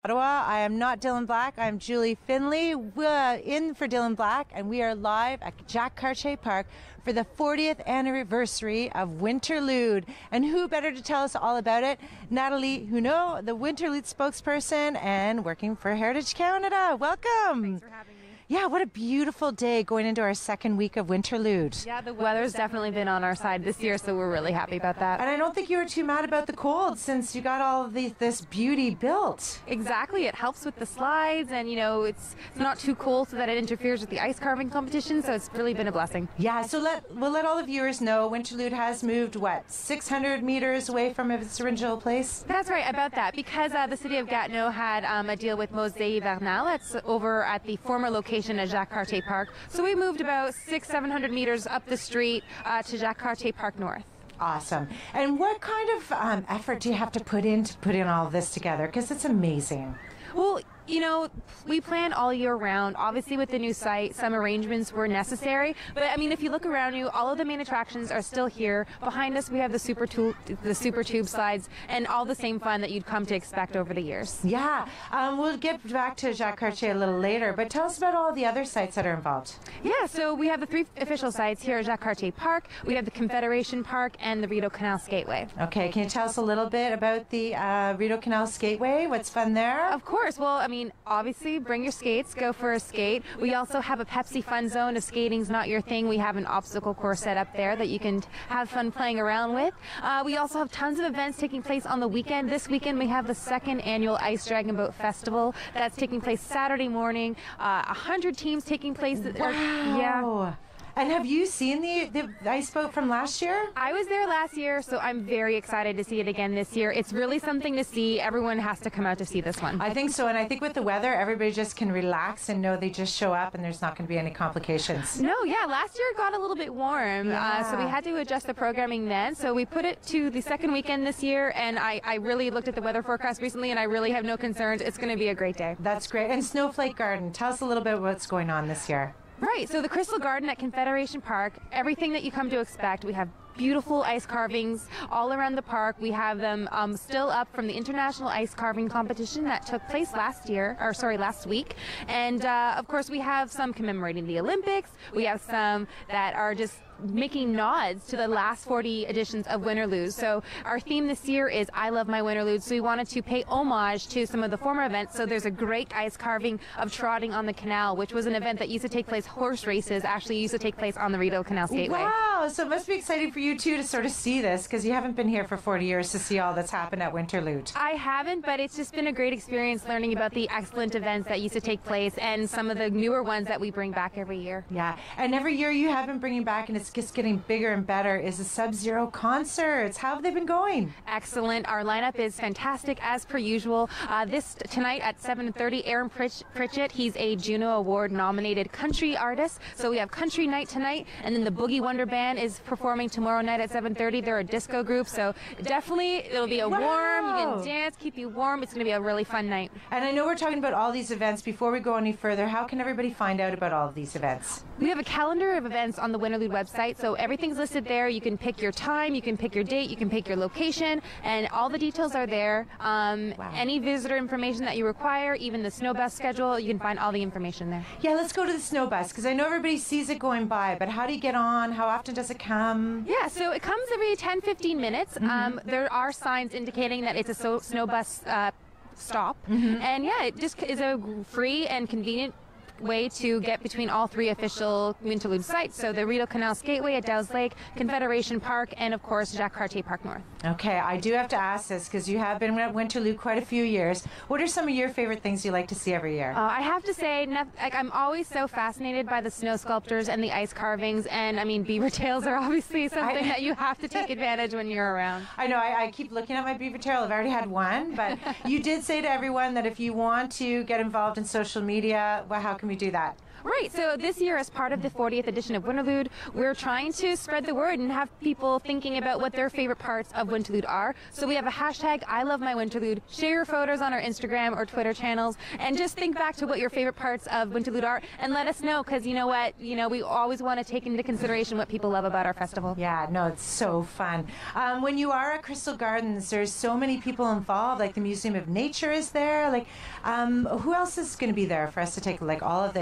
Ottawa. I am not Dylan Black. I'm Julie Finley. We're in for Dylan Black, and we are live at Jacques Cartier Park for the 40th anniversary of Winterlude. And who better to tell us all about it? Natalie Huneau, the Winterlude spokesperson and working for Heritage Canada. Welcome. Thanks for having me. Yeah, what a beautiful day going into our second week of Winterlude. Yeah, the weather's definitely been on our side this year, so we're really happy about that. And I don't think you were too mad about the cold since you got all of this beauty built. Exactly. It helps with the slides, and, you know, it's not too cold so that it interferes with the ice carving competition, so it's really been a blessing. Yeah, so we'll let all the viewers know Winterlude has moved, 600 meters away from its original place? That's right, about that. Because the city of Gatineau had a deal with Musée Hivernal, that's over at the former location at Jacques Cartier Park. So we moved about 600-700 meters up the street to Jacques Cartier Park North. Awesome. And what kind of effort do you have to put in all of this together? Because it's amazing. Well, you know, we plan all year round. Obviously, with the new site, some arrangements were necessary. But I mean, if you look around you, all of the main attractions are still here. Behind us, we have the super tube slides, and all the same fun that you'd come to expect over the years. Yeah, we'll get back to Jacques Cartier a little later. But tell us about all the other sites that are involved. Yeah, so we have the 3 official sites here at Jacques Cartier Park. We have the Confederation Park and the Rideau Canal Skateway. Okay, can you tell us a little bit about the Rideau Canal Skateway? What's fun there? Of course. Well, I mean, obviously, bring your skates, go for a skate. We also have a Pepsi fun zone. If skating's not your thing, we have an obstacle course set up there that you can have fun playing around with. We also have tons of events taking place on the weekend. This weekend, we have the 2nd annual Ice Dragon Boat Festival. That's taking place Saturday morning. 100 teams taking place. Wow. Yeah. And have you seen the ice boat from last year? I was there last year, so I'm very excited to see it again this year. It's really something to see. Everyone has to come out to see this one. I think so, and I think with the weather, everybody just can relax and know they just show up and there's not going to be any complications. No, yeah, last year it got a little bit warm, so we had to adjust the programming then. So we put it to the 2nd weekend this year, and I really looked at the weather forecast recently, and I really have no concerns. It's going to be a great day. That's great. And Snowflake Garden, tell us a little bit what's going on this year. Right, so the Crystal Garden at Confederation Park, everything that you come to expect. We have beautiful ice carvings all around the park. We have them still up from the International Ice Carving Competition that took place last week. And of course, we have some commemorating the Olympics. We have some that are just making nods to the last 40 editions of Winterlude. So our theme this year is I Love My Winterlude. So we wanted to pay homage to some of the former events. So there's a great ice carving of trotting on the canal, which was an event that used to take place, horse races actually used to take place on the Rideau Canal Skateway. Wow, so it must be exciting for you too to sort of see this, because you haven't been here for 40 years to see all that's happened at Winterlude. I haven't, but it's just been a great experience learning about the excellent events that used to take place and some of the newer ones that we bring back every year. Yeah, and every year you have been bringing back, and it's just getting bigger and better, is the Sub-Zero concerts. How have they been going? Excellent. Our lineup is fantastic as per usual. Tonight at 7:30, Aaron Pritchett, he's a Juno Award nominated country artist. So we have country night tonight, and then the Boogie Wonder Band is performing tomorrow night at 7:30. They're a disco group, so definitely it'll be warm. You can dance, keep you warm. It's going to be a really fun night. And I know we're talking about all these events. Before we go any further, how can everybody find out about all of these events? We have a calendar of events on the Winterlude website, so everything's listed there. You can pick your time, you can pick your date, you can pick your location, and all the details are there. Any visitor information that you require, even the snow bus schedule, you can find all the information there. Yeah, let's go to the snow bus, because I know everybody sees it going by, but how do you get on? How often does it come? Yeah, so it comes every 10-15 minutes. There are signs indicating that it's a snow bus stop, and yeah, it just is a free and convenient way to get between all 3 official Winterlude sites. So the Rideau Canal Skateway at Dow's Lake, Confederation Park, and of course Jacques Cartier Park North. Okay, I do have to ask this because you have been at Winterlude quite a few years. What are some of your favorite things you like to see every year? I have to say, I'm always so fascinated by the snow sculptures and the ice carvings, and I mean, beaver tails are obviously something that you have to take advantage when you're around. I know, I keep looking at my beaver tail. I've already had one, but you did say to everyone that if you want to get involved in social media, well, how can we do that? Right, so this year, as part of the 40th edition of Winterlude, we're trying to spread the word and have people thinking about what their favorite parts of Winterlude are. So we have a hashtag, I love my Winterlude. Share your photos on our Instagram or Twitter channels, and just think back to what your favorite parts of Winterlude are, and let us know, because you know what, we always want to take into consideration what people love about our festival. Yeah, no, it's so fun. When you are at Crystal Gardens, there's so many people involved, like the Museum of Nature is there. Like, who else is going to be there for us to take, like, all of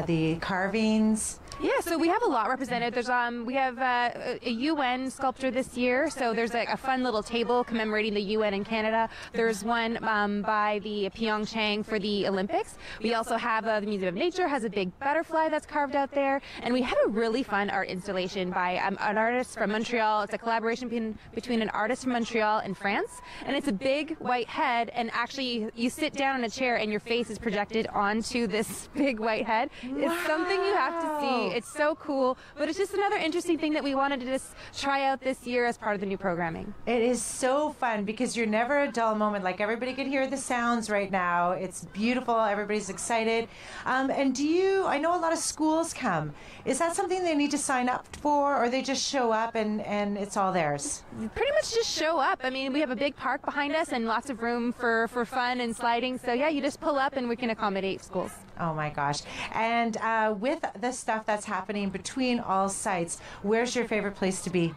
the carvings? Yeah, so we have a lot represented. There's we have a UN sculpture this year, so there's like a fun little table commemorating the UN in Canada. There's one by the Pyeongchang for the Olympics. We also have the Museum of Nature has a big butterfly that's carved out there, and we have a really fun art installation by an artist from Montreal. It's a collaboration between an artist from Montreal and France, and it's a big white head, and actually you sit down in a chair and your face is projected onto this big white head. Wow. It's something you have to see. It's so cool, but it's just another interesting thing that we wanted to just try out this year as part of the new programming. It is so fun because you're never a dull moment. Like, everybody can hear the sounds right now. It's beautiful. Everybody's excited. And I know a lot of schools come. Is that something they need to sign up for, or they just show up and it's all theirs? Pretty much just show up. I mean, we have a big park behind us and lots of room for fun and sliding. So yeah, you just pull up and we can accommodate schools. Oh my gosh. And with the stuff that's happening between all sites, where's your favorite place to be?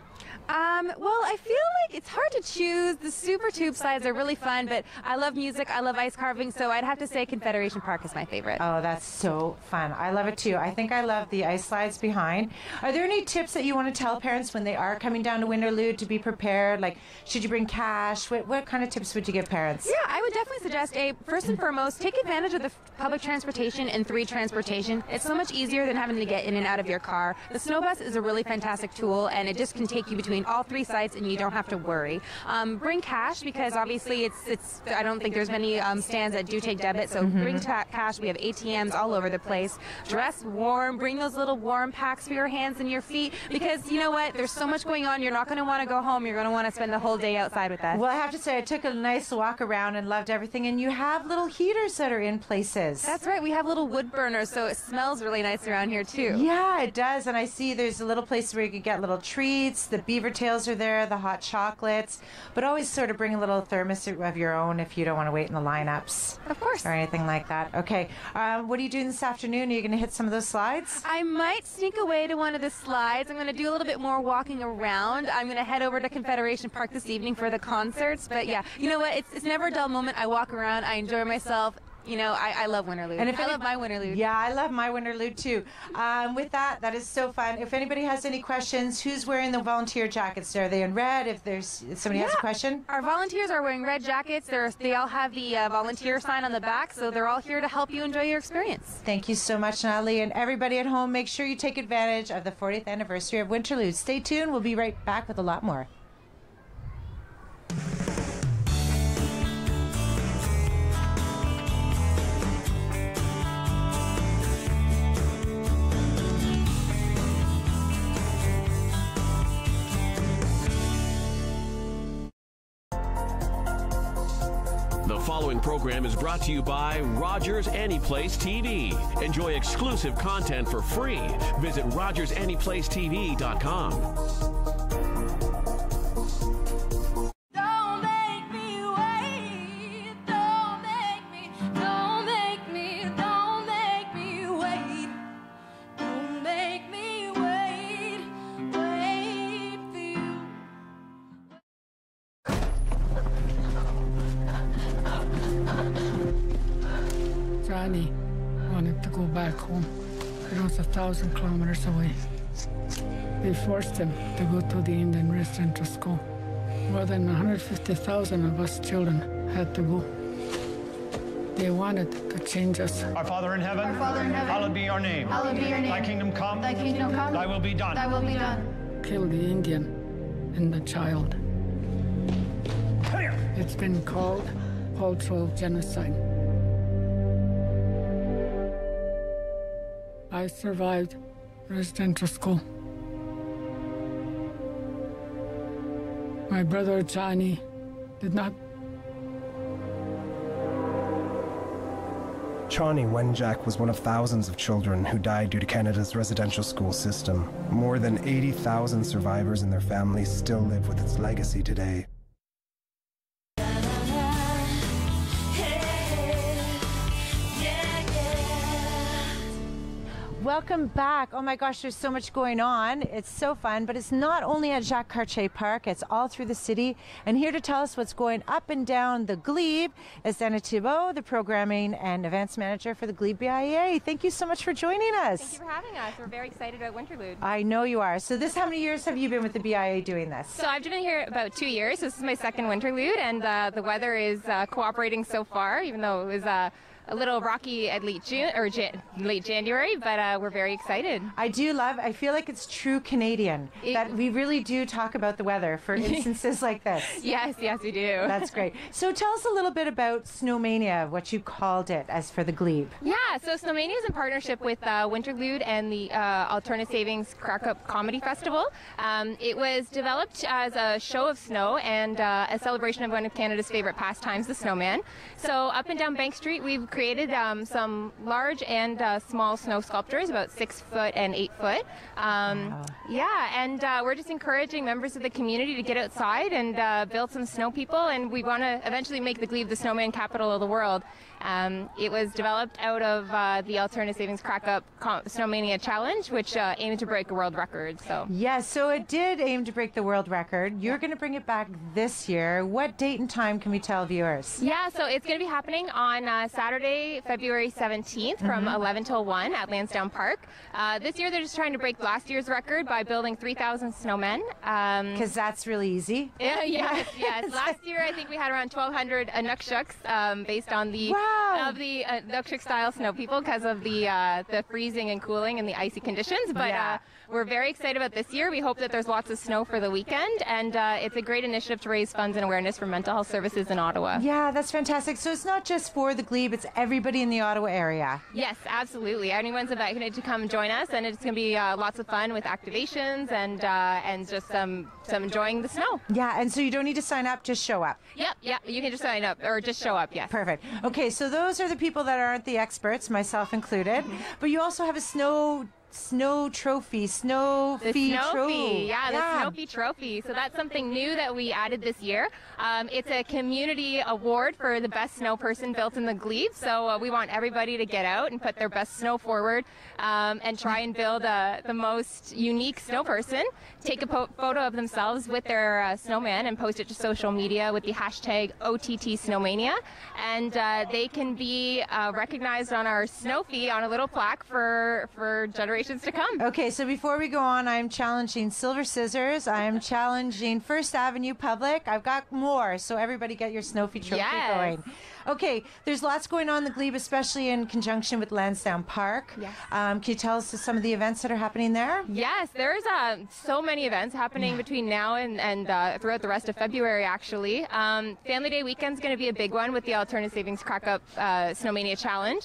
Well, I feel like it's hard to choose. The Super Tube slides are really fun, but I love music, I love ice carving, so I'd have to say Confederation Park is my favorite. Oh, that's so fun. I love it too. I think I love the ice slides behind. Are there any tips that you want to tell parents when they are coming down to Winterlude to be prepared? Like, should you bring cash? What kind of tips would you give parents? Yeah, I would definitely suggest, first and foremost, take advantage of the public transportation and 3 transportation. It's so much easier than having to get in and out of your car. The snow bus is a really fantastic tool, and it just can take you between all 3 sites and you don't have to worry. Bring cash, because obviously I don't think there's many stands that do take debit, so bring cash. We have ATMs all over the place. Dress warm, bring those little warm packs for your hands and your feet, because you know what, there's so much going on, you're not going to want to go home, you're going to want to spend the whole day outside with us. Well, I have to say, I took a nice walk around and loved everything, and you have little heaters that are in places. That's right, we have little wood burners, so it smells really nice around here too. Yeah, it does, and I see there's a little place where you can get little treats. The beaver tails are there, the hot chocolates, but always sort of bring a little thermos of your own if you don't want to wait in the lineups. Of course. Or anything like that. Okay, what are you doing this afternoon? Are you going to hit some of those slides? I might sneak away to one of the slides. I'm going to do a little bit more walking around. I'm going to head over to Confederation Park this evening for the concerts, but yeah, you know what, it's never a dull moment. I walk around, I enjoy myself. You know, I love Winterlude. And I love my Winterlude. Yeah, I love my Winterlude too. With that is so fun. If anybody has any questions, who's wearing the volunteer jackets? Are they in red? If somebody has a question? Our volunteers are wearing red jackets. They all have the volunteer sign on the back, so they're all here to help you enjoy your experience. Thank you so much, Natalie. And everybody at home, make sure you take advantage of the 40th anniversary of Winterlude. Stay tuned. We'll be right back with a lot more. The following program is brought to you by Rogers Anyplace TV. Enjoy exclusive content for free. Visit RogersAnyplaceTV.com. Johnny wanted to go back home. It was 1,000 kilometers away. They forced him to go to the Indian Residential School. More than 150,000 of us children had to go. They wanted to change us. Our Father in heaven, hallowed be your name. Hallowed be your name. Thy kingdom come. Thy kingdom come. Thy will be done. Thy will be done. Kill the Indian and the child. It's been called cultural genocide. I survived residential school. My brother Johnny did not. Shawnee Wenjack was one of thousands of children who died due to Canada's residential school system. More than 80,000 survivors and their families still live with its legacy today. Welcome back. Oh my gosh, there's so much going on. It's so fun, but it's not only at Jacques Cartier Park, it's all through the city. And here to tell us what's going up and down the Glebe is Dana Thibault, the Programming and Events Manager for the Glebe BIA. Thank you so much for joining us. Thank you for having us. We're very excited about Winterlude. I know you are. So how many years have you been with the BIA doing this? So I've been here about 2 years. This is my second Winterlude, and the weather is cooperating so far, even though it was a little rocky at late January, but we're very excited. I feel like it's true Canadian, that we really do talk about the weather for instances like this. Yes, we do. That's great. So tell us a little bit about Snowmania, what you called it as for the Glebe. Yeah, so Snowmania is in partnership with Winterlude and the Alternative Savings Crack Up Comedy Festival. It was developed as a show of snow and a celebration of one of Canada's favorite pastimes, the snowman. So up and down Bank Street, we've created some large and small snow sculptures, about 6 foot and 8 foot. Wow. Yeah, and we're just encouraging members of the community to get outside and build some snow people, and we want to eventually make the Glebe the snowman capital of the world. It was developed out of the Alternative Savings Crack Up Snowmania Challenge, which aimed to break a world record. So yes, so it did aim to break the world record. You're going to bring it back this year. What date and time can we tell viewers? Yeah, so it's going to be happening on Saturday, February 17th from 11 till 1 at Lansdowne Park. This year they're just trying to break last year's record by building 3,000 snowmen. Because that's really easy. Yes. Last year I think we had around 1,200 Nukshuks based on the Nukshuk style snow people because of the freezing and cooling and the icy conditions. But we're very excited about this year. We hope that there's lots of snow for the weekend, and it's a great initiative to raise funds and awareness for mental health services in Ottawa. Yeah, that's fantastic. So it's not just for the Glebe, it's everybody in the Ottawa area. Yes, absolutely. Anyone's invited to come join us, and it's going to be lots of fun with activations and just some enjoying the snow. Yeah, and so you don't need to sign up, just show up. Yep, you can just sign up or just show up, yes. Perfect. Okay, so those are the people that aren't the experts, myself included, but you also have a snow trophy, snow fee trophy. Yeah, the snow fee trophy. So that's something new that we added this year. It's a community award for the best snow person built in the Glebe. So we want everybody to get out and put their best snow forward and try and build the most unique snow person. Take a photo of themselves with their snowman and post it to social media with the hashtag OTT Snowmania. And they can be recognized on our snow fee on a little plaque for generations to come. Okay, so before we go on, I'm challenging Silver Scissors. I'm challenging First Avenue Public. I've got more, so everybody get your Snowfee trophy going. Okay, there's lots going on in the Glebe, especially in conjunction with Lansdowne Park. Yes. Can you tell us some of the events that are happening there? Yes, there's so many events happening between now and throughout the rest of February, actually. Family Day weekend's going to be a big one with the Alternative Savings Crack Up Snowmania Challenge.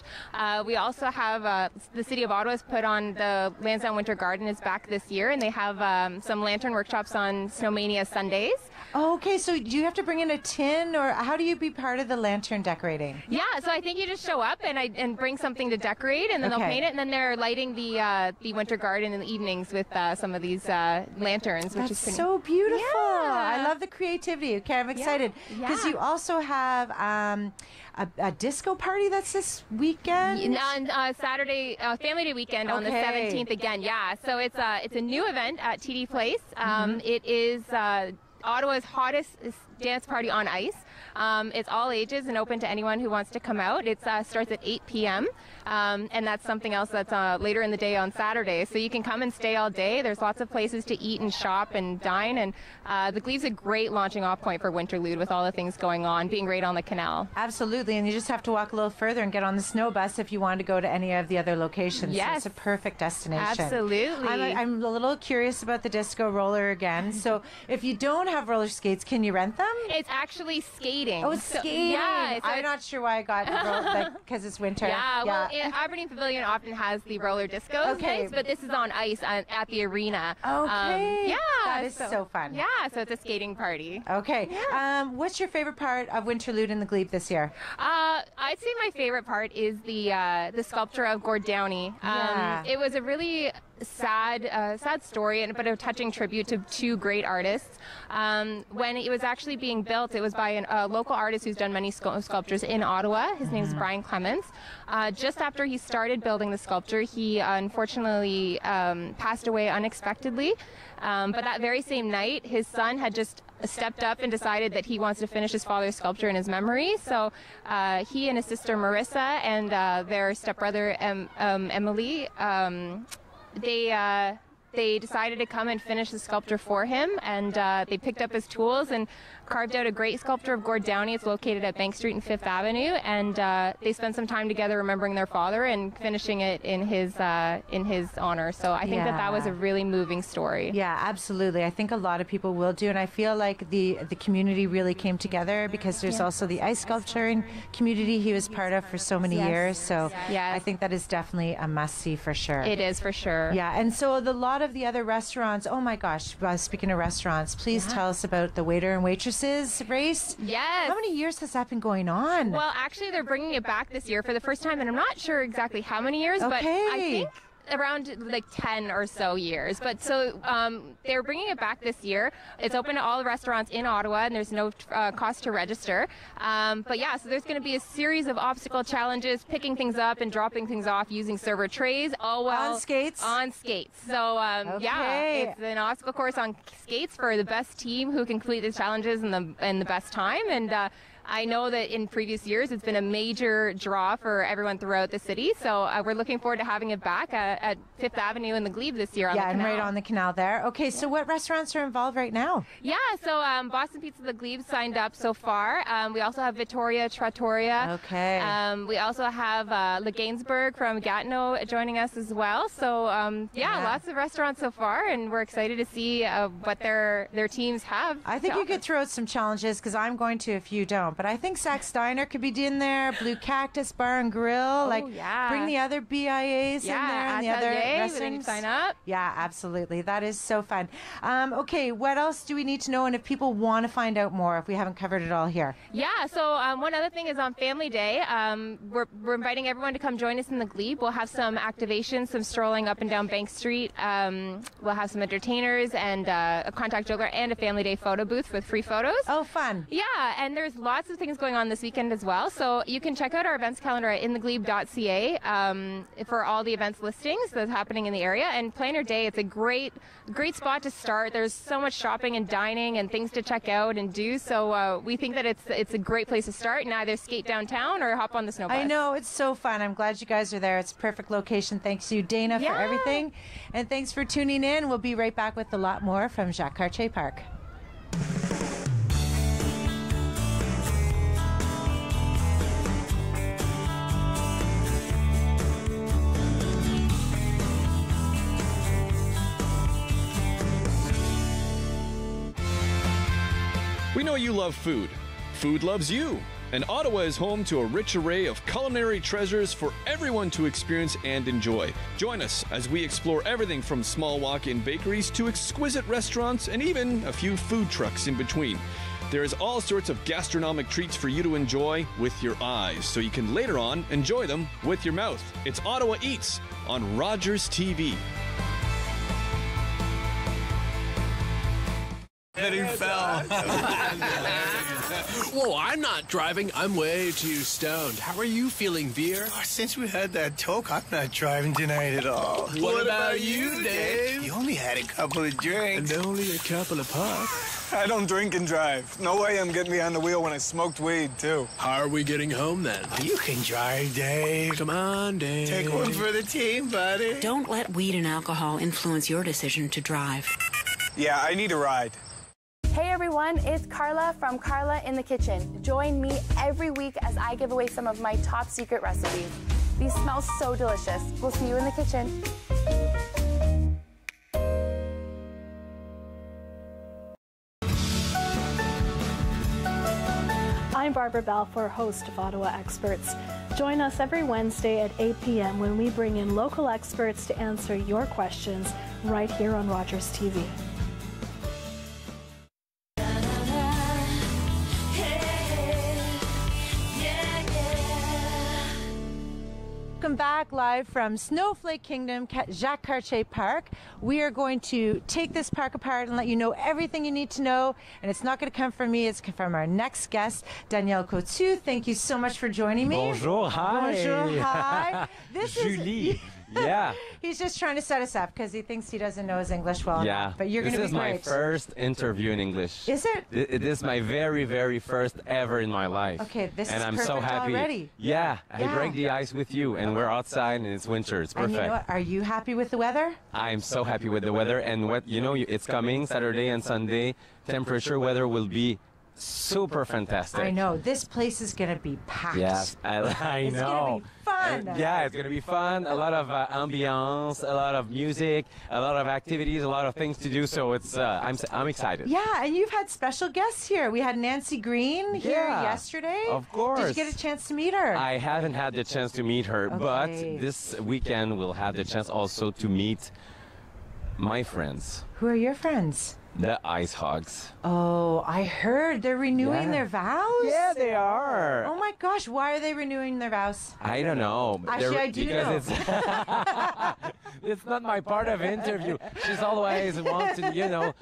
We also have the City of Ottawa's put on the Lansdowne Winter Garden is back this year, and they have some lantern workshops on Snowmania Sundays. Oh, okay, so do you have to bring in a tin, or how do you be part of the lantern decorating? Yeah, so I think you just show up and bring something to decorate, and then they'll paint it, and then they're lighting the winter garden in the evenings with some of these lanterns, which is so beautiful. Yeah. I love the creativity. Okay, I'm excited because you also have a disco party that's this weekend. On Saturday, Family Day weekend on the 17th again. Yeah, so it's a new event at TD Place. It is Ottawa's hottest dance party on ice. It's all ages and open to anyone who wants to come out. It starts at 8 p.m. And that's something else that's later in the day on Saturday. So you can come and stay all day. There's lots of places to eat and shop and dine. And the Glebe's a great launching off point for Winterlude with all the things going on, being right on the canal. Absolutely. And you just have to walk a little further and get on the snow bus if you want to go to any of the other locations. Yes. So it's a perfect destination. Absolutely. I'm a little curious about the disco roller again. So if you don't have roller skates, can you rent them? It's actually skating. Oh, it's skating. Yeah. I'm not sure why I got because it's winter. Yeah, well, Aberdeen Pavilion often has the roller discos, but this is on ice at the arena. Okay. Yeah. That is so fun. Yeah, so it's a skating party. Okay. Yeah. What's your favorite part of Winterlude in the Glebe this year? I'd say my favorite part is the sculpture of Gord Downey. It was a really sad story, but a touching tribute to two great artists. When it was actually being built, it was by a local artist who's done many sculptures in Ottawa. His name is Brian Clements. Just after he started building the sculpture, he unfortunately passed away unexpectedly. But that very same night, his son had just stepped up and decided that he wants to finish his father's sculpture in his memory. So he and his sister Marissa and their stepbrother Emily, they decided to come and finish the sculpture for him, and they picked up his tools and carved out a great sculpture of Gord Downey. It's located at Bank Street and Fifth Avenue, and they spent some time together remembering their father and finishing it in his honor. So I think that was a really moving story. Yeah, absolutely. I think a lot of people will do, and I feel like the community really came together because there's also the ice sculpturing community he was part of for so many years. So I think that is definitely a must-see for sure. It is for sure. Yeah, and so a lot of the other restaurants, oh my gosh, speaking of restaurants, please tell us about the waiter and waitresses race. Yes. How many years has that been going on? Well, actually, they're bringing it back this year for the first time, and I'm not sure exactly how many years, but I think around like 10 or so years. But so they're bringing it back this year. It's open to all the restaurants in Ottawa, and there's no cost to register. But yeah, so there's going to be a series of obstacle challenges, picking things up and dropping things off using server trays, all while on skates. On skates. So yeah, it's an obstacle course on skates for the best team who can complete the challenges in the best time. And I know that in previous years it's been a major draw for everyone throughout the city, so we're looking forward to having it back at Fifth Avenue in the Glebe this year on the canal. And right on the canal there. Okay, so what restaurants are involved right now? Yeah, so Boston Pizza the Glebe signed up so far. We also have Vittoria Trattoria. Okay. We also have Le Gainsbourg from Gatineau joining us as well. So lots of restaurants so far, and we're excited to see what their teams have. I think you could throw out some challenges because I'm going to if you don't. But I think Zach Steiner could be in there, Blue Cactus Bar and Grill. Bring the other BIAs in there and the other restaurants. Sign up. Yeah, absolutely. That is so fun. Okay, what else do we need to know? And if people want to find out more, if we haven't covered it all here. Yeah, so one other thing is on Family Day, we're inviting everyone to come join us in the Glebe. We'll have some activations, some strolling up and down Bank Street. We'll have some entertainers and a contact jeweler and a Family Day photo booth with free photos. Oh, fun. Yeah, and there's lots of things going on this weekend as well. So you can check out our events calendar at intheglebe.ca for all the events listings that's happening in the area. And plan your day. It's a great spot to start. There's so much shopping and dining and things to check out and do. So we think that it's a great place to start and either skate downtown or hop on the snow bus. I know, it's so fun. I'm glad you guys are there. It's a perfect location. Thanks to you, Dana, for everything. And thanks for tuning in. We'll be right back with a lot more from Jacques Cartier Park. We know you love food. Food loves you. And Ottawa is home to a rich array of culinary treasures for everyone to experience and enjoy. Join us as we explore everything from small walk-in bakeries to exquisite restaurants and even a few food trucks in between. There is all sorts of gastronomic treats for you to enjoy with your eyes, so you can later on enjoy them with your mouth. It's Ottawa Eats on Rogers TV. He fell. Whoa, I'm not driving. I'm way too stoned. How are you feeling, Veer? Oh, since we had that talk, I'm not driving tonight at all. What about you, Dave? You only had a couple of drinks. And only a couple of puffs. I don't drink and drive. No way I'm getting behind the wheel when I smoked weed, too. How are we getting home, then? You can drive, Dave. Come on, Dave. Take one for the team, buddy. Don't let weed and alcohol influence your decision to drive. Yeah, I need a ride. Hey everyone, it's Carla from Carla in the Kitchen. Join me every week as I give away some of my top secret recipes. These smell so delicious. We'll see you in the kitchen. I'm Barbara Balfour, host of Ottawa Experts. Join us every Wednesday at 8 p.m. when we bring in local experts to answer your questions right here on Rogers TV. Welcome back live from Snowflake Kingdom, Jacques Cartier Park. We are going to take this park apart and let you know everything you need to know. And it's not going to come from me, it's from our next guest, Danielle Coutu. Thank you so much for joining me. Bonjour, hi. Bonjour, hi. This Julie. Yeah. He's just trying to set us up because he thinks he doesn't know his English well enough. But you're going to be great. This is my first interview in English. Is it? It is my very, very first ever in my life. Okay, this and is I'm perfect so happy. Already. Yeah, I break the ice with you, and we're outside, and it's winter. It's perfect. And you know what? Are you happy with the weather? I'm so happy with the weather, and it's coming Saturday and Sunday. Temperature, weather will be super fantastic. I know. This place is going to be packed. Yes, I know. It's going to be fun. Yeah, it's going to be fun. A lot of ambiance, a lot of music, a lot of activities, a lot of things to do. So it's I'm excited. Yeah, and you've had special guests here. We had Nancy Green here yesterday. Of course. Did you get a chance to meet her? I haven't had the chance to meet her, but this weekend we'll have the chance also to meet my friends. Who are your friends? The Ice Hogs. Oh, I heard they're renewing their vows? Yeah, they are. Oh my gosh, why are they renewing their vows? I don't know. Actually, I do know. It's not my part of interview. She's always wanting,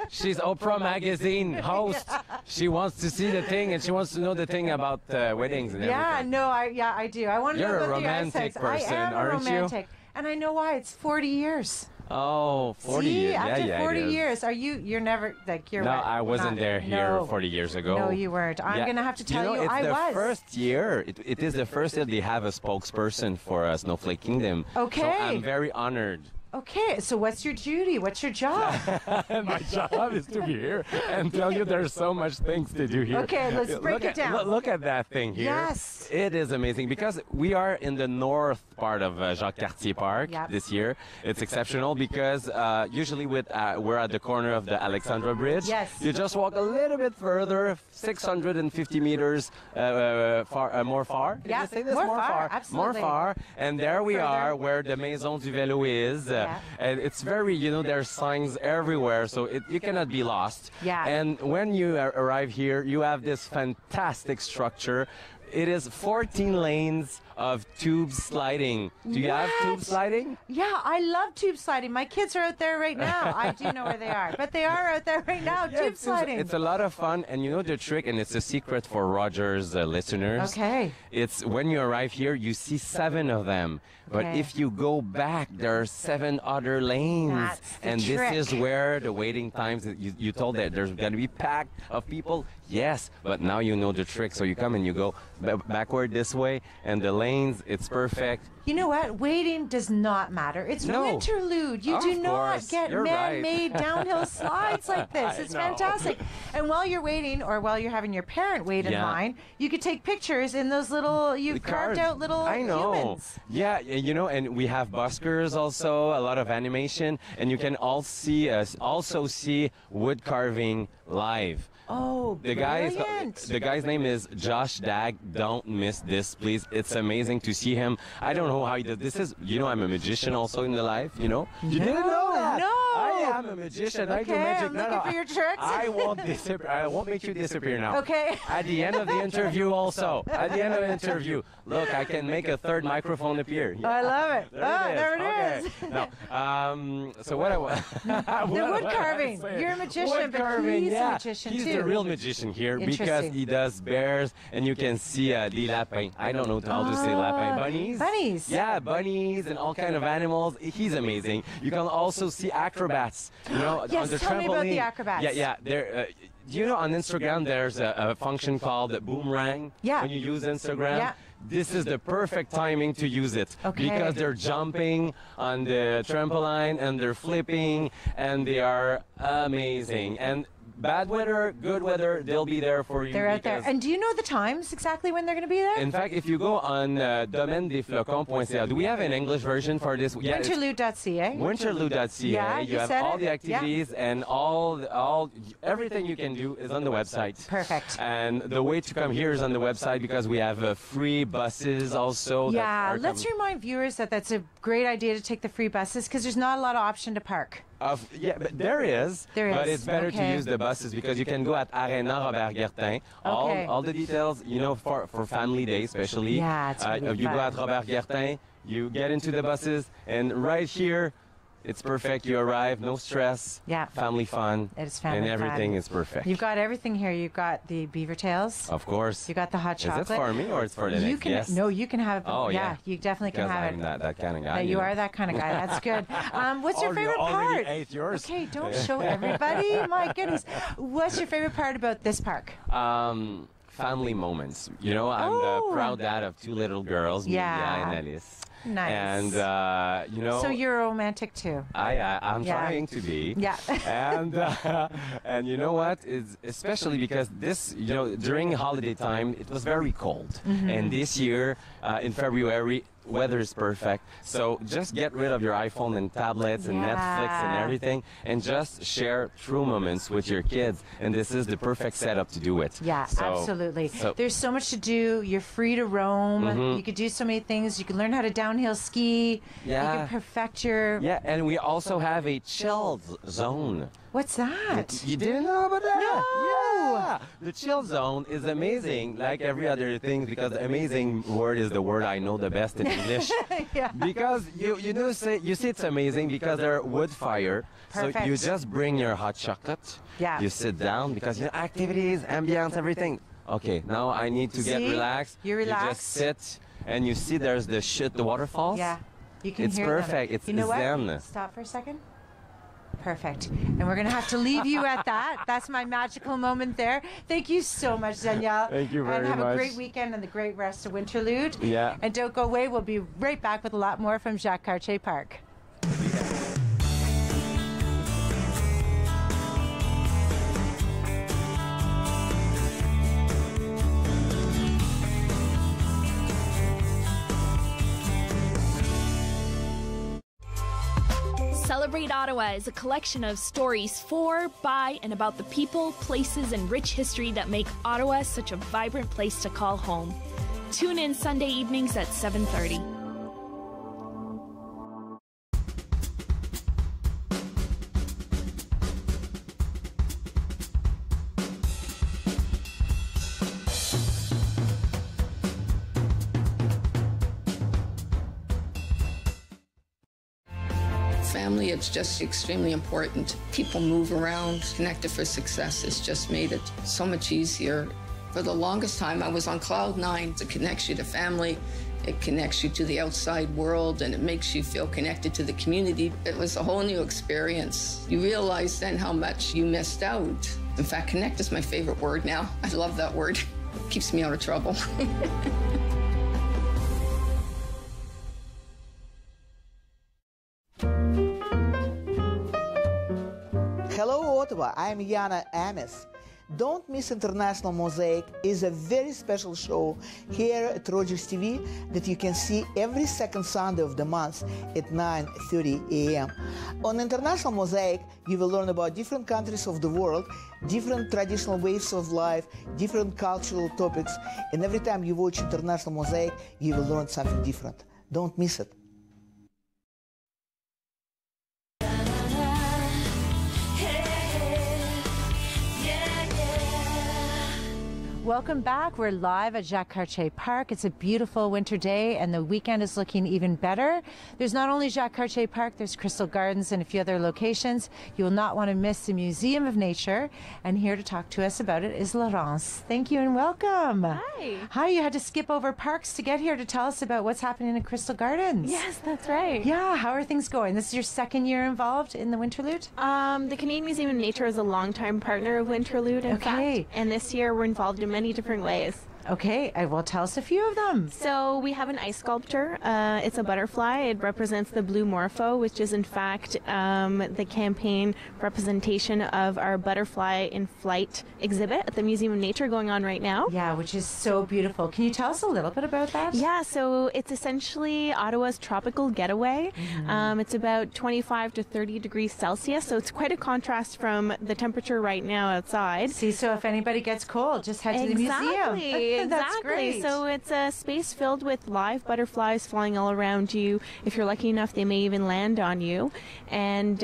she's Oprah magazine host. She wants to see the thing, and she wants to know the thing about weddings and everything. I do. I want to know about the Ice Hogs. You're a romantic person, I am aren't romantic. you? And I know why. It's 40 years. Oh, 40 See, years. After 40 years, you're never, you're No, right. I wasn't here 40 years ago. No, you weren't. I'm going to have to tell you, I was. It's the first year. It is the first year they have a spokesperson for Snowflake Kingdom. Okay. So I'm very honored. Okay, so what's your duty? What's your job? My job is to be here and tell you there's so much things to do here. Okay, let's break it down. Look at that thing here. Yes. It is amazing because we are in the north part of Jacques Cartier Park this year. It's exceptional because usually we're at the corner of the Alexandra Bridge. Yes. You just walk a little bit further, 650 meters more far. Yeah, more far. Absolutely. More far. And there we are where the Maison du Vélo is. And it's very, there's signs everywhere, so you cannot be lost. Yeah. And when you arrive here, you have this fantastic structure. It is 14 lanes of tube sliding. Do you have tube sliding? Yeah, I love tube sliding. My kids are out there right now. I do know where they are, but they are out there right now, tube sliding. It's a lot of fun, and you know the trick, and it's a secret for Rogers listeners. Okay. It's when you arrive here, you see 7 of them. But if you go back, there are 7 other lanes. That's the and trick. This is where the waiting times, you told that there's going to be packed of people. Yes, but now you know the trick. So you come and you go backward this way, and the lanes, it's perfect. You know what? Waiting does not matter. It's Winterlude. You do not get man-made downhill slides like this. It's fantastic. And while you're waiting, or while you're having your parent wait in line, you could take pictures in those little, you've carved out little humans. Yeah, and we have buskers also, a lot of animation, and you can also see wood carving live. Oh, the guy's name is Josh Dag. Don't miss this, please. It's amazing to see him. I don't know how he does. This is, I'm a magician also in the life, You didn't know that? No. I am a magician. I do magic. I'm looking for your tricks. I won't disappear. I won't make you disappear now. Okay. At the end of the interview also. At the end of the interview. Look, I can make a third microphone appear. Yeah. I love it. There it is. No. So what I want... The wood carving. You're a magician, but he's a magician too. He's the real magician here because he does bears, and you can see the lapins. I don't know how to say lapins. Bunnies? Bunnies. Yeah, bunnies and all kind of animals. He's amazing. You can also see acrobats. Yes, on the tell trampoline. me about the acrobats. Yeah. On Instagram, there's a function called boomerang. Yeah. When you use Instagram. Yeah. This is the perfect timing to use it because they're jumping on the trampoline and they're flipping and they are amazing. And bad weather, good weather, they'll be there for you. They're out there. And do you know the times exactly when they're going to be there? In fact, if you go on domainedesflocons.ca, do we have an English version for this? Yeah, Winterlude.ca. Winterlude.ca. Yeah, you have all the activities and everything you can do is on the website. Perfect. And the way to come here is on the website because we have free buses also. Yeah, let's remind viewers that that's a great idea to take the free buses because there's not a lot of option to park. Yeah, but there is. But it's better to Okay. use the buses because you can go at Arena Robert Guertin. Okay. All the details, you know, for family day especially. Yeah, it's really you go fun. at Robert Guertin, you get into the buses, and right here, it's perfect. You arrive, no stress. Yeah. Family fun. It's family and everything fun. is perfect. You've got everything here. You've got the beaver tails. Of course. You got the hot chocolate. Is it for me or it's for the You next can guest? No, you can have. Oh, yeah. You definitely can Because have I'm it. that kind of guy. That you know. are that kind of guy. That's good. What's your Oh, you favorite already part? ate yours. Okay, don't show everybody. My goodness. What's your favorite part about this park? Family moments. You know, I'm the proud dad of 2 little girls, Yeah. Mania and Alice. Nice. And you know, So you're romantic too. I'm Yeah. trying to be. Yeah. And you know what? Is especially because this, you know, during holiday time, it was very cold, and this year in February, weather is perfect. So just get rid of your iPhone and tablets and Netflix and everything, and just share true moments with your kids. And this is the perfect setup to do it. Yeah, absolutely. There's so much to do. You're free to roam. You could do so many things. You can learn how to downhill ski. Yeah. You can perfect your... Yeah, and we also have a chilled zone. What's that? You didn't know about that? No! Yeah! The chill zone is amazing, like every other thing, because the amazing word is the word I know the best in English. Yeah. Because you say it's amazing because they're wood fire. Perfect. So you just bring your hot chocolate. Yeah. You sit down because you know activities, ambience, everything. Okay, now I need to get See? relaxed. You You relax. just sit and you see there's the waterfalls. Yeah. You can It's hear them. perfect. It's you know zen. what? Stop for a second. Perfect. And we're going to have to leave you at that. That's my magical moment there. Thank you so much, Danielle. Thank you very And have much. a great weekend and the great rest of Winterlude. Yeah. And don't go away. We'll be right back with a lot more from Jacques Cartier Park. Celebrate Ottawa is a collection of stories for, by, and about the people, places, and rich history that make Ottawa such a vibrant place to call home. Tune in Sunday evenings at 7:30. Family, it's just extremely important. People move around. Connected for Success has just made it so much easier. For the longest time, I was on cloud 9. It connects you to family, it connects you to the outside world, and it makes you feel connected to the community. It was a whole new experience. You realize then how much you missed out. In fact, connect is my favorite word now. I love that word. It keeps me out of trouble. Hello Ottawa, I'm Yana Amis. Don't miss International Mosaic. It's a very special show here at Rogers TV that you can see every second Sunday of the month at 9:30 a.m. On International Mosaic, you will learn about different countries of the world, different traditional ways of life, different cultural topics, and every time you watch International Mosaic, you will learn something different. Don't miss it. Welcome back. We're live at Jacques Cartier Park. It's a beautiful winter day and the weekend is looking even better. There's not only Jacques Cartier Park, there's Crystal Gardens and a few other locations. You will not want to miss the Museum of Nature. And here to talk to us about it is Laurence. Thank you and welcome. Hi. Hi, you had to skip over parks to get here to tell us about what's happening in Crystal Gardens. Yes, that's right. Yeah, how are things going? This is your second year involved in the Winterlude? The Canadian Museum of Nature is a longtime partner of Winterlude, in fact. And this year we're involved in many different ways. Okay, well, tell us a few of them. So we have an ice sculpture. It's a butterfly. It represents the blue morpho, which is in fact the campaign representation of our butterfly in flight exhibit at the Museum of Nature going on right now. Yeah, which is so beautiful. Can you tell us a little bit about that? Yeah, so it's essentially Ottawa's tropical getaway. It's about 25 to 30 degrees Celsius, so it's quite a contrast from the temperature right now outside. See, so if anybody gets cold, just head to the museum. Exactly. Exactly. That's great. So it's a space filled with live butterflies flying all around you. If you're lucky enough, they may even land on you. And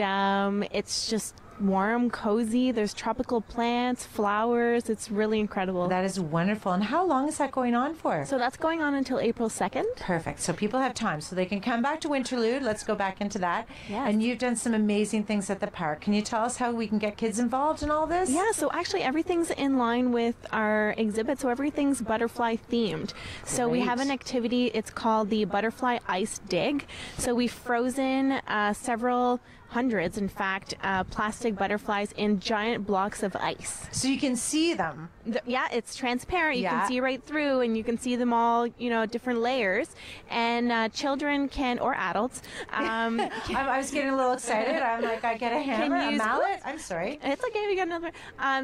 it's just warm, cozy. There's tropical plants, flowers. It's really incredible. That is wonderful. And how long is that going on for? So that's going on until April 2nd. Perfect. So people have time. So they can come back to Winterlude. Let's go back into that. Yes. And you've done some amazing things at the park. Can you tell us how we can get kids involved in all this? Yeah, so actually everything's in line with our exhibit. So everything's butterfly themed. So we have an activity. It's called the Butterfly Ice Dig. So we've frozen several hundreds, in fact, plastic butterflies in giant blocks of ice. So you can see them. Yeah, it's transparent. You can see right through, and you can see them all, different layers. And children can, or adults. I was getting a little excited. I'm like, I get a hammer, a mallet. I'm sorry. It's okay. We got another.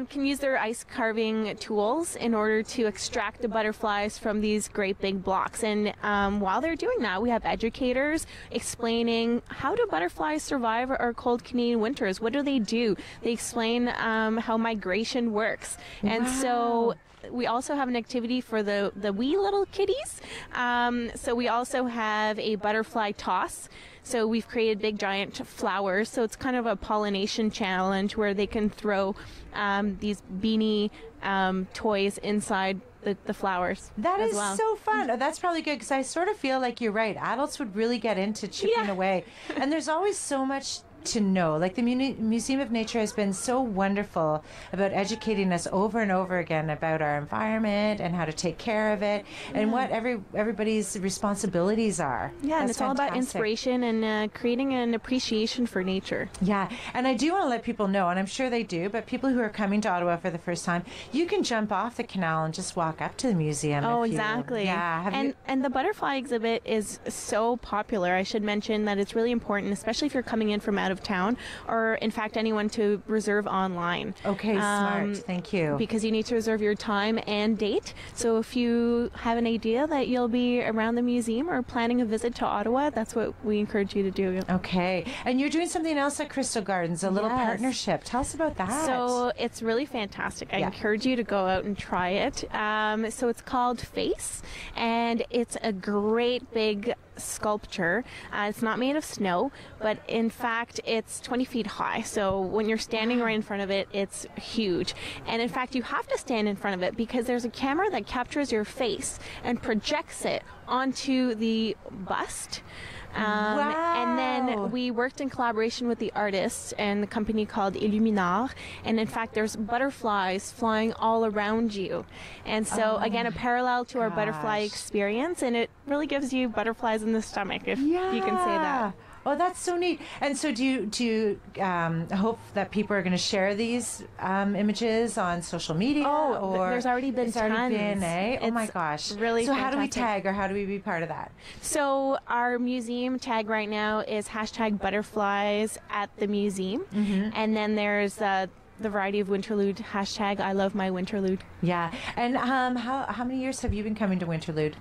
Can use their ice carving tools in order to extract the butterflies from these great big blocks. And while they're doing that, we have educators explaining how do butterflies survive our cold Canadian winters. What do? They explain how migration works. And so we also have an activity for the wee little kitties. So we also have a butterfly toss. So we've created big giant flowers. So it's kind of a pollination challenge where they can throw these beanie toys inside the flowers. That is so fun. Oh, that's probably good because I sort of feel like you're right. Adults would really get into chipping away. And there's always so much to know. Like the Museum of Nature has been so wonderful about educating us over and over again about our environment and how to take care of it and what everybody's responsibilities are. Yeah, and it's all about inspiration and creating an appreciation for nature. Yeah, and I do want to let people know, and I'm sure they do, but people who are coming to Ottawa for the first time, you can jump off the canal and just walk up to the museum. Oh, exactly. Yeah. And the butterfly exhibit is so popular. I should mention that it's really important, especially if you're coming in from out of town, or in fact anyone, to reserve online. Okay, smart. Thank you. Because you need to reserve your time and date. So if you have an idea that you'll be around the museum or planning a visit to Ottawa, that's what we encourage you to do. Okay. And you're doing something else at Crystal Gardens, a little partnership. Tell us about that. So it's really fantastic. I encourage you to go out and try it. So it's called Face, and it's a great big sculpture. It's not made of snow, but in fact it's 20 feet high. So when you're standing right in front of it, it's huge. And in fact, you have to stand in front of it because there's a camera that captures your face and projects it onto the bust. And then we worked in collaboration with the artists and the company called Illuminar, and in fact there's butterflies flying all around you, and so again a parallel to our butterfly experience, and it really gives you butterflies in the stomach, if you can say that. Oh, that's so neat. And so do you hope that people are going to share these images on social media? Oh, there's already been tons. Oh my gosh. Really So fantastic. how do we tag, or how do we be part of that? So our museum tag right now is #butterflies at the museum. And then there's the variety of Winterlude, #I love my Winterlude. Yeah. And how many years have you been coming to Winterlude?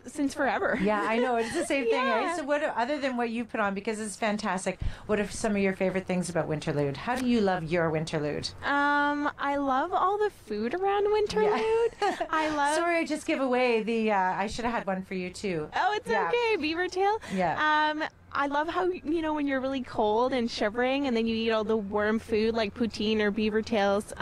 Since forever. Yeah, I know. It's the same thing, right? So what, other than what you put on, because it's fantastic, what are some of your favorite things about Winterlude? How do you love your Winterlude? I love all the food around Winterlude. I love... Sorry, I just give away the, I should have had one for you too. Oh, it's okay. Beaver tail. Yeah. I love how, when you're really cold and shivering and then you eat all the warm food like poutine or beaver tails,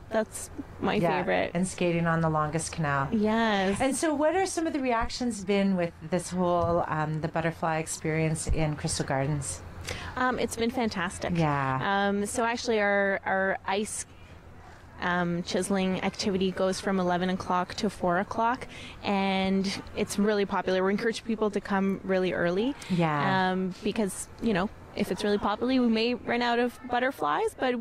that's my favorite. And skating on the longest canal. Yes. And so what are some of the reactions been with this whole, the butterfly experience in Crystal Gardens? It's been fantastic. Yeah. So actually our ice chiseling activity goes from 11 o'clock to 4 o'clock, and it's really popular. We encourage people to come really early. Yeah. Because, if it's really popular, we may run out of butterflies, but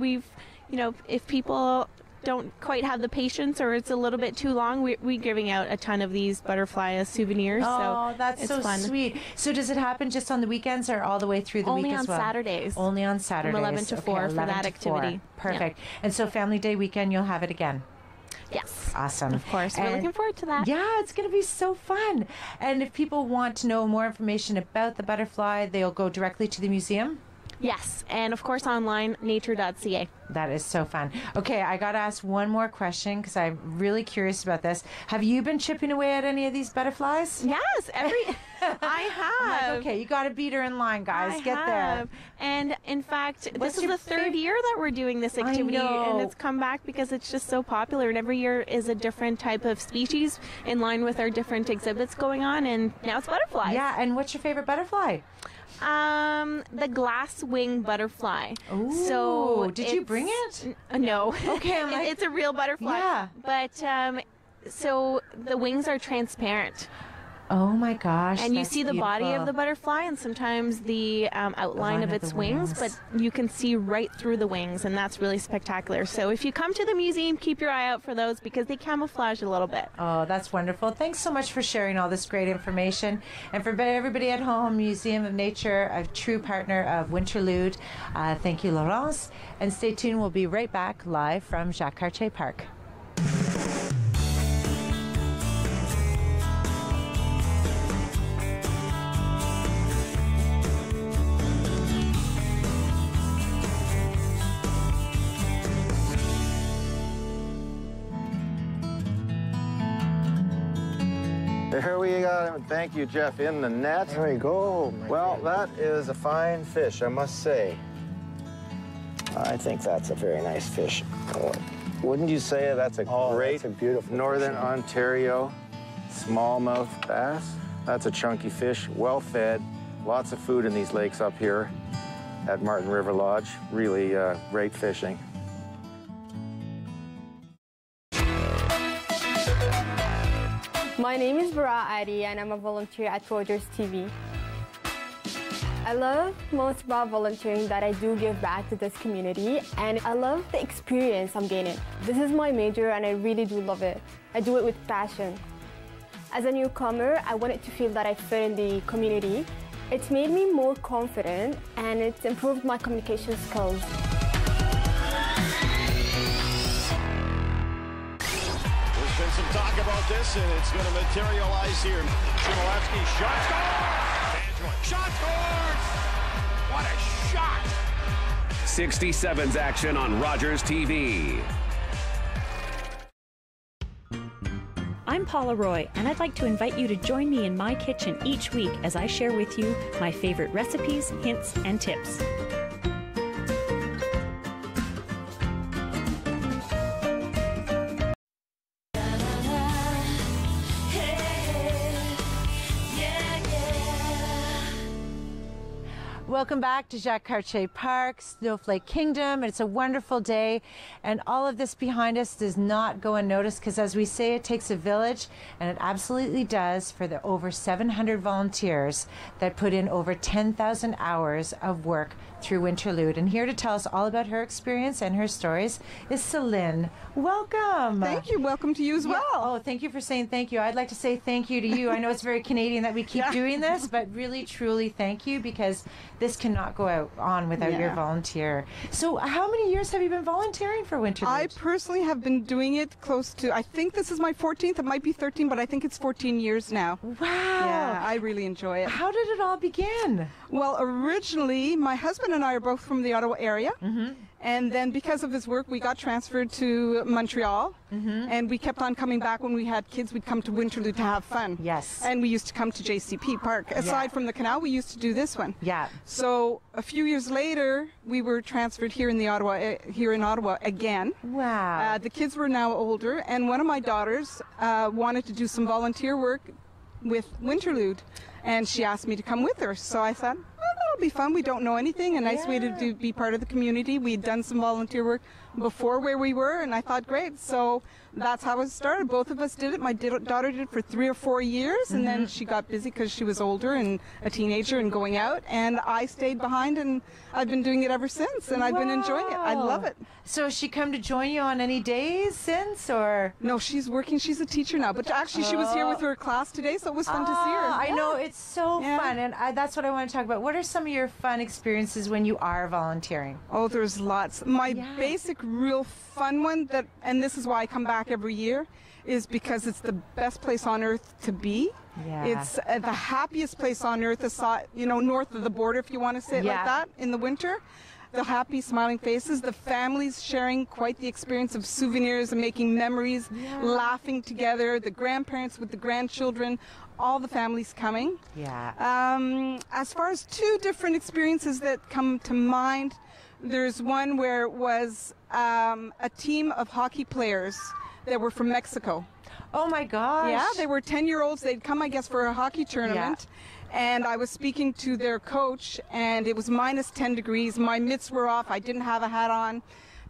if people don't quite have the patience or it's a little bit too long, we're giving out a ton of these butterfly as souvenirs. Oh, so that's it's so fun. sweet. So does it happen just on the weekends or all the way through the week as well? Only on Saturdays. Only on Saturdays. From 11 to 4 for that activity. Perfect. Yeah. And so Family Day weekend, you'll have it again? Yes. Awesome. Of course. We're looking forward to that. Yeah, it's going to be so fun. And if people want to know more information about the butterfly, they'll go directly to the museum? Yes, and of course online, nature.ca. That is so fun. Okay, I got to ask one more question because I'm really curious about this. Have you been chipping away at any of these butterflies? Yes, I have. Like, okay, you got to beat her in line, guys. Get there. And in fact, this is the third year that we're doing this activity, and it's come back because it's just so popular. And every year is a different type of species in line with our different exhibits going on, and now it's butterflies. Yeah, and what's your favorite butterfly? The glass wing butterfly. Ooh, so did you bring it? No. Okay, I'm like, it's a real butterfly. Yeah. But so the wings are transparent. Oh my gosh. And you see the beautiful. body of the butterfly and sometimes the outline of its wings, but you can see right through the wings, and that's really spectacular. So if you come to the museum, keep your eye out for those because they camouflage a little bit. Oh, that's wonderful. Thanks so much for sharing all this great information. And for everybody at home, Museum of Nature, a true partner of Winterlude, thank you, Laurence. And stay tuned. We'll be right back live from Jacques Cartier Park. Here we got, thank you, Jeff, in the net. There we go. Well, that is a fine fish, I must say. I think that's a very nice fish. Wouldn't you say that's a great that's a beautiful Northern fish. Ontario smallmouth bass? That's a chunky fish, well fed, lots of food in these lakes up here at Martin River Lodge. Really great fishing. My name is Bara Adi and I'm a volunteer at Rogers TV. I love most about volunteering that I do give back to this community, and I love the experience I'm gaining. This is my major and I really do love it. I do it with passion. As a newcomer, I wanted to feel that I fit in the community. It's made me more confident and it's improved my communication skills. Been some talk about this, and it's going to materialize here. Chmielewski, shot scores! Shot scores! What a shot! 67's action on Rogers TV. I'm Paula Roy, and I'd like to invite you to join me in my kitchen each week as I share with you my favorite recipes, hints, and tips. Welcome back to Jacques Cartier Park, Snowflake Kingdom. It's a wonderful day, and all of this behind us does not go unnoticed because, as we say, it takes a village, and it absolutely does, for the over 700 volunteers that put in over 10,000 hours of work through Winterlude. And here to tell us all about her experience and her stories is Celine. Welcome. Thank you. Welcome to you as well. Oh, thank you for saying thank you. I'd like to say thank you to you. I know it's very Canadian that we keep doing this, but really, truly thank you, because this cannot go on without your volunteer. So how many years have you been volunteering for Winterlude? I personally have been doing it close to, I think this is my 14th. It might be 13, but I think it's 14 years now. Wow. Yeah, I really enjoy it. How did it all begin? Well, originally, my husband and I are both from the Ottawa area. Mm-hmm. And then because of his work, we got transferred to Montreal. Mm-hmm. And we kept on coming back. When we had kids, we'd come to Winterlude to have fun. Yes. And we used to come to JCP Park. Aside from the canal, we used to do this one. Yeah. So a few years later, we were transferred here in Ottawa again. Wow. The kids were now older, and one of my daughters wanted to do some volunteer work with Winterlude, and she asked me to come with her. So I thought, that'll be fun. We don't know anything. A nice way to be part of the community. We'd done some volunteer work before where we were, and I thought, great. So that's how it started. Both of us did it. My daughter did it for 3 or 4 years, and then she got busy because she was older and a teenager and going out, and I stayed behind, and I've been doing it ever since, and I've been enjoying it. I love it. So has she come to join you on any days since, or? No, she's working. She's a teacher now, but actually she was here with her class today, so it was fun to see her. I know, it's so fun, and that's what I want to talk about. What are some of your fun experiences when you are volunteering? Oh, there's lots. My basic real fun one and this is why I come back every year, is because it's the best place on earth to be. Yeah. It's the happiest place on earth, aside, north of the border, if you want to say it like that, in the winter. The happy, smiling faces, the families sharing quite the experience of souvenirs and making memories, laughing together, the grandparents with the grandchildren, all the families coming. Yeah. As far as two different experiences that come to mind, there's one where it was a team of hockey players that were from Mexico. Oh my gosh. Yeah, they were 10-year-olds. They'd come, I guess, for a hockey tournament. Yeah. And I was speaking to their coach, and it was minus 10 degrees. My mitts were off. I didn't have a hat on.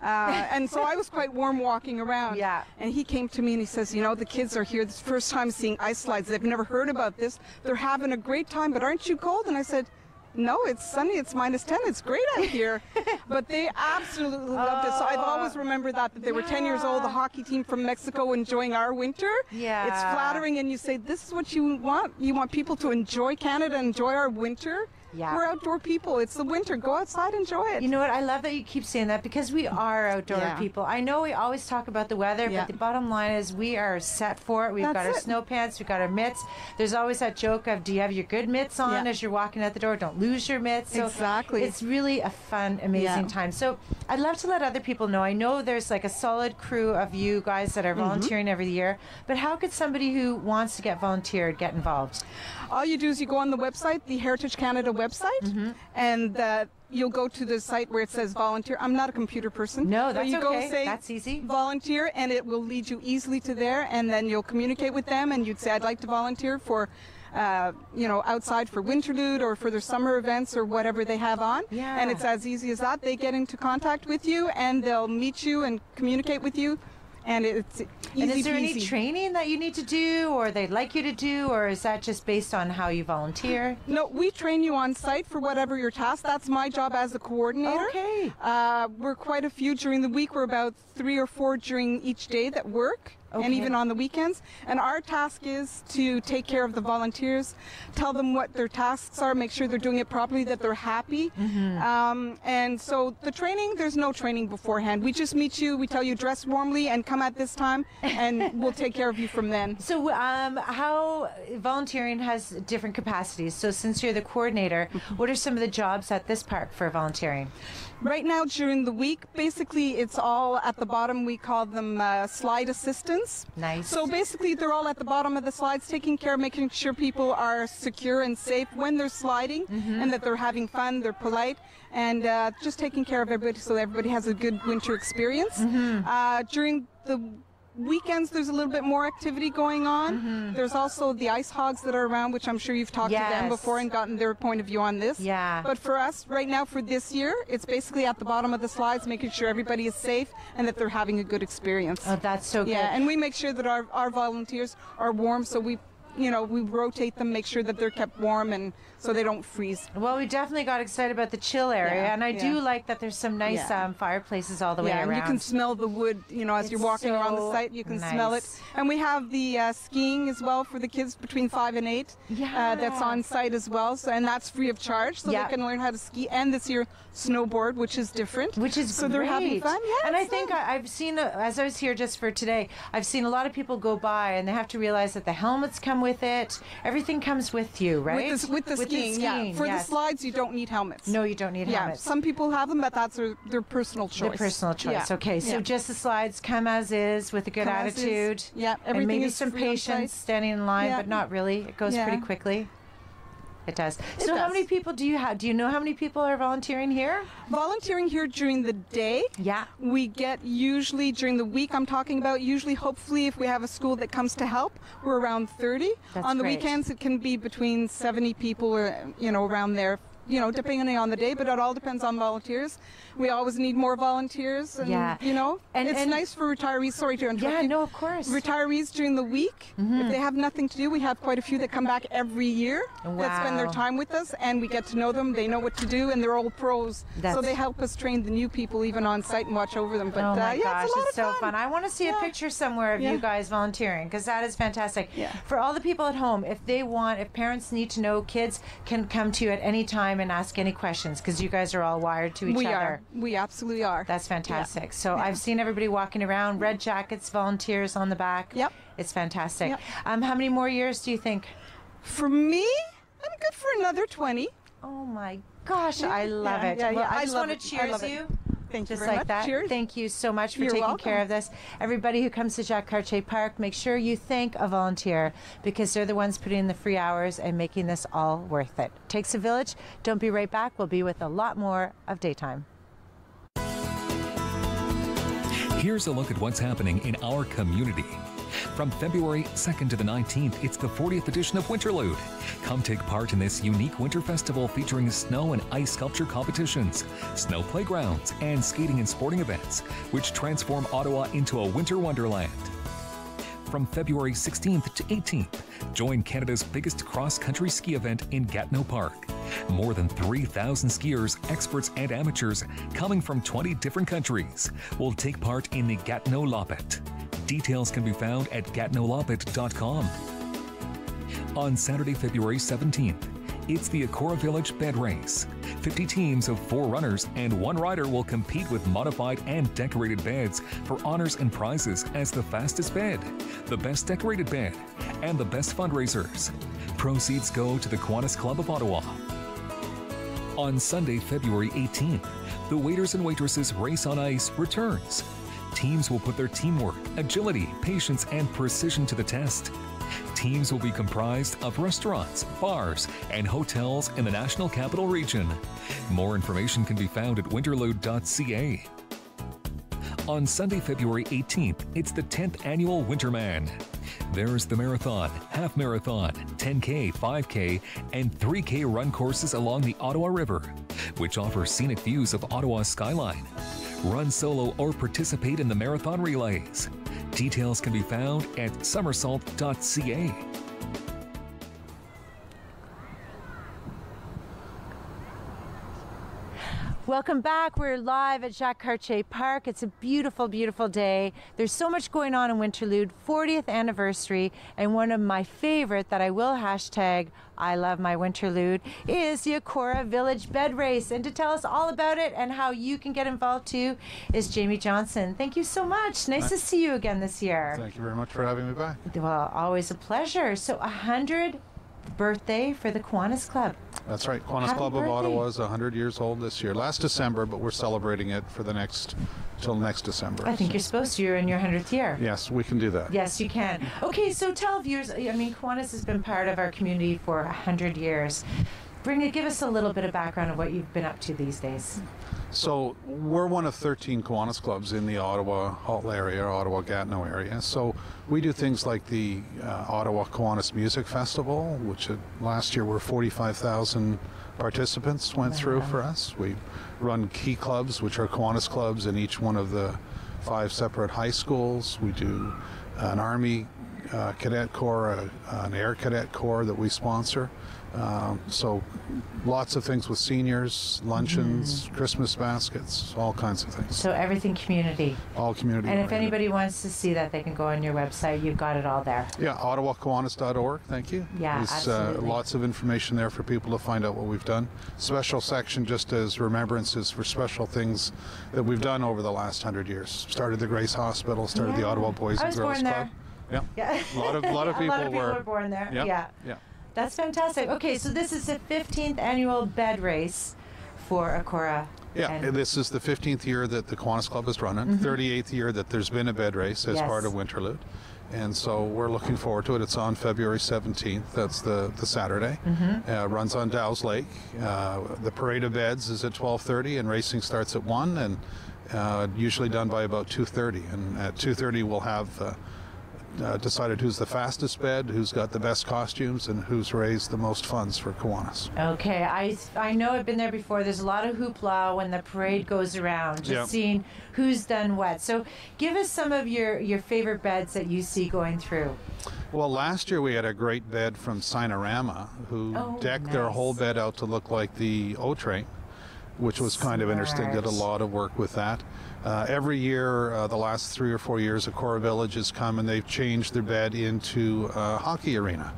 And so I was quite warm walking around. Yeah. And he came to me and he says, the kids are here. This is the first time seeing ice slides. They've never heard about this. They're having a great time, but aren't you cold? And I said, no, it's sunny. It's minus 10. It's great out here. But they absolutely loved it. So I've always remembered that they were 10 years old, the hockey team from Mexico enjoying our winter. Yeah. It's flattering, and you say, this is what you want. You want people to enjoy Canada, enjoy our winter. Yeah. We're outdoor people. It's the winter. Go outside, enjoy it. You know what? I love that you keep saying that because we are outdoor people. I know we always talk about the weather, but the bottom line is we are set for it. We've got our snow pants. We've got our mitts. There's always that joke of, do you have your good mitts on as you're walking out the door? Don't lose your mitts. So exactly. It's really a fun, amazing time. So I'd love to let other people know. I know there's like a solid crew of you guys that are volunteering every year, but how could somebody who wants to get volunteered get involved? All you do is you go on the website, the Heritage Canada website, and you'll go to the site where it says volunteer. I'm not a computer person. No, that's you go okay. say That's easy. Volunteer, and it will lead you easily to there, and then you'll communicate with them, and you'd say, I'd like to volunteer for, outside for Winterlude or for their summer events or whatever they have on. Yeah. And it's as easy as that. They get into contact with you, and they'll meet you and communicate with you. And it's easy And is there peasy. any training that you need to do or they'd like you to do, or is that just based on how you volunteer? No, we train you on site for whatever your task. That's my job as the coordinator. Okay. We're quite a few during the week. We're about 3 or 4 during each day that work. And even on the weekends. And our task is to take care of the volunteers, tell them what their tasks are, make sure they're doing it properly, that they're happy. And so the training, there's no training beforehand. We just meet you, we tell you dress warmly and come at this time, and we'll take care of you from then. So how volunteering has different capacities. So since you're the coordinator, what are some of the jobs at this park for volunteering? Right now during the week, basically it's all at the bottom. We call them slide assistants. Nice. So basically they're all at the bottom of the slides, taking care of making sure people are secure and safe when they're sliding, and that they're having fun, they're polite, and just taking care of everybody so that everybody has a good winter experience. During the weekends there's a little bit more activity going on. There's also the ice hogs that are around, which I'm sure you've talked to them before and gotten their point of view on this. Yeah. But for us right now, for this year, it's basically at the bottom of the slides, making sure everybody is safe and that they're having a good experience. Oh, that's so good. Yeah, and we make sure that our volunteers are warm, so we rotate them, make sure that they're kept warm and so they don't freeze. Well, we definitely got excited about the chill area, and I do like that there's some nice fireplaces all the way around. And you can smell the wood, as you're walking around the site, you can smell it. And we have the skiing as well for the kids between 5 and 8. That's on site as well, and that's free of charge, so they can learn how to ski. And this year, snowboard, which is different. So they're having fun. Yeah, and I think I've seen, as I was here just for today, I've seen a lot of people go by and they have to realize that the helmets come with it. Everything comes with you, right? With the skiing, yeah. For the slides, you don't need helmets. No, you don't need helmets. Some people have them, but that's their personal choice. Their personal choice. Okay, so just the slides come as is with a good attitude. Yeah, everything and maybe is some patience standing in line, but not really. It goes pretty quickly. It does. So how many people do you have? Do you know how many people are volunteering here? Volunteering here during the day. Yeah. We get usually during the week I'm talking about, usually hopefully if we have a school that comes to help, we're around 30. That's on the great. weekends it can be between 70 people or, around there. Depending on the day, but it all depends on volunteers. We always need more volunteers, and it's nice for retirees. Sorry to interrupt. Yeah, no, of course. Retirees during the week, if they have nothing to do, we have quite a few that come back every year that spend their time with us, and we get to know them. They know what to do, and they're all pros. So they help us train the new people even on site and watch over them. But oh my gosh, it's so fun. I want to see a picture somewhere of you guys volunteering, because that is fantastic. For all the people at home, if parents need to know, kids can come to you at any time chime in, ask any questions, because you guys are all wired to each other. We absolutely are. That's fantastic. Yeah. So I've seen everybody walking around, red jackets, volunteers on the back. Yep. It's fantastic. Yep. How many more years do you think? For me, I'm good for another 20. Oh my gosh, I love it. Yeah, well, yeah, I just want to I cheers love it. you. Thank you Just very like much. that. Cheers. Thank you so much for You're taking welcome. care of this. Everybody who comes to Jacques Cartier Park, make sure you thank a volunteer, because they're the ones putting in the free hours and making this all worth it. Takes a village. Don't be right back. We'll be with a lot more of Daytime. Here's a look at what's happening in our community. From February 2nd to the 19th, it's the 40th edition of Winterlude. Come take part in this unique winter festival featuring snow and ice sculpture competitions, snow playgrounds, and skating and sporting events, which transform Ottawa into a winter wonderland. From February 16th to 18th, join Canada's biggest cross-country ski event in Gatineau Park. More than 3,000 skiers, experts, and amateurs coming from 20 different countries will take part in the Gatineau Loppet. Details can be found at gatineauloppet.com. On Saturday, February 17th, it's the Akora Village Bed Race. 50 teams of 4 runners and 1 rider will compete with modified and decorated beds for honors and prizes as the fastest bed, the best decorated bed, and the best fundraisers. Proceeds go to the Kiwanis Club of Ottawa. On Sunday, February 18th, the Waiters and Waitresses Race on Ice returns. Teams will put their teamwork, agility, patience, and precision to the test. Teams will be comprised of restaurants, bars, and hotels in the National Capital Region. More information can be found at winterlude.ca. On Sunday, February 18th, it's the 10th annual Winterman. There's the marathon, half marathon, 10K, 5K, and 3K run courses along the Ottawa River, which offer scenic views of Ottawa's skyline. Run solo or participate in the marathon relays. Details can be found at somersault.ca. Welcome back. We're live at Jacques Cartier Park. It's a beautiful, beautiful day. There's so much going on in Winterlude, 40th anniversary, and one of my favorite that I will hashtag I love my Winterlude is the Akora Village Bed Race. And to tell us all about it and how you can get involved too is Jamie Johnson. Thank you so much. Nice to see you again this year. Thank you very much for having me back. Well, always a pleasure. So 100th birthday for the Kiwanis Club. That's right. Kiwanis Club of Ottawa is 100 years old this year. Last December, but we're celebrating it for the till next December. I think you're supposed to. You're in your 100th year. Yes, we can do that. Yes, you can. Okay, so tell viewers, I mean, Kiwanis has been part of our community for 100 years. Give us a little bit of background of what you've been up to these days. So we're one of 13 Kiwanis clubs in the Ottawa Hull area, Ottawa-Gatineau area. So we do things like the Ottawa Kiwanis Music Festival, which last year were 45,000 participants went through for us. We run key clubs, which are Kiwanis clubs in each one of the 5 separate high schools. We do an Army Cadet Corps, an Air Cadet Corps that we sponsor. So lots of things with seniors, luncheons, Christmas baskets, all kinds of things. So everything community. All community. And if anybody wants to see that, they can go on your website. You've got it all there. Yeah, ottawakiwanis.org. Thank you. Yeah, There's absolutely. lots of information there for people to find out what we've done. Special section just as remembrances for special things that we've done over the last 100 years. Started the Grace Hospital, started the Ottawa Boys and Girls Club. Yeah. A lot of people, a lot of people were born there. Yeah. That's fantastic. Okay, so this is the 15th annual bed race for Akora. Yeah, and this is the 15th year that the Kiwanis Club has run it, 38th year that there's been a bed race as part of Winterlude. And so we're looking forward to it. It's on February 17th. That's the Saturday. Runs on Dow's Lake. The parade of beds is at 12:30 and racing starts at 1 and usually done by about 2:30. And at 2:30 we'll have decided who's the fastest bed, who's got the best costumes, and who's raised the most funds for Kiwanis. Okay, I know I've been there before. There's a lot of hoopla when the parade goes around, just seeing who's done what. So give us some of your favorite beds that you see going through. Well, last year we had a great bed from Sinorama who decked their whole bed out to look like the O-Train, which was kind of interesting. Did a lot of work with that. Every year, the last 3 or 4 years, Akora Village has come and they've changed their bed into a hockey arena.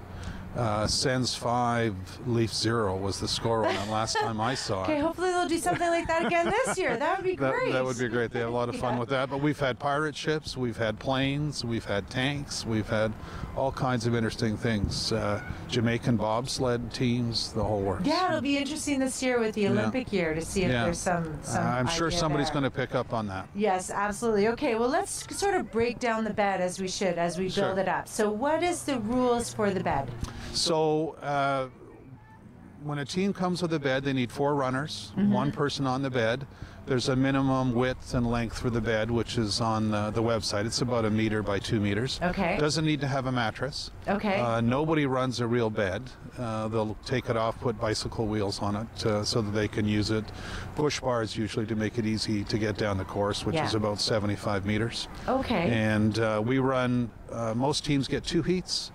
Sens 5, Leaf 0 was the score on it last time I saw Okay, it. hopefully they'll do something like that again this year. That would be great. That would be great. They have a lot of fun with that. But we've had pirate ships, we've had planes, we've had tanks, we've had all kinds of interesting things. Jamaican bobsled teams, the whole works. Yeah, it'll be interesting this year with the Olympic year to see if there's some I'm sure idea somebody's there. going to pick up on that. Yes, absolutely. Okay, well, let's sort of break down the bed as we should, as we build it up. So what is the rules for the bed? So when a team comes with a bed, they need 4 runners, 1 person on the bed. There's a minimum width and length for the bed, which is on the website. It's about 1 meter by 2 meters. Okay. Doesn't need to have a mattress. Okay. Nobody runs a real bed. They'll take it off, put bicycle wheels on it so that they can use it. Push bars usually to make it easy to get down the course, which is about 75 meters. Okay. And we run, most teams get 2 heats.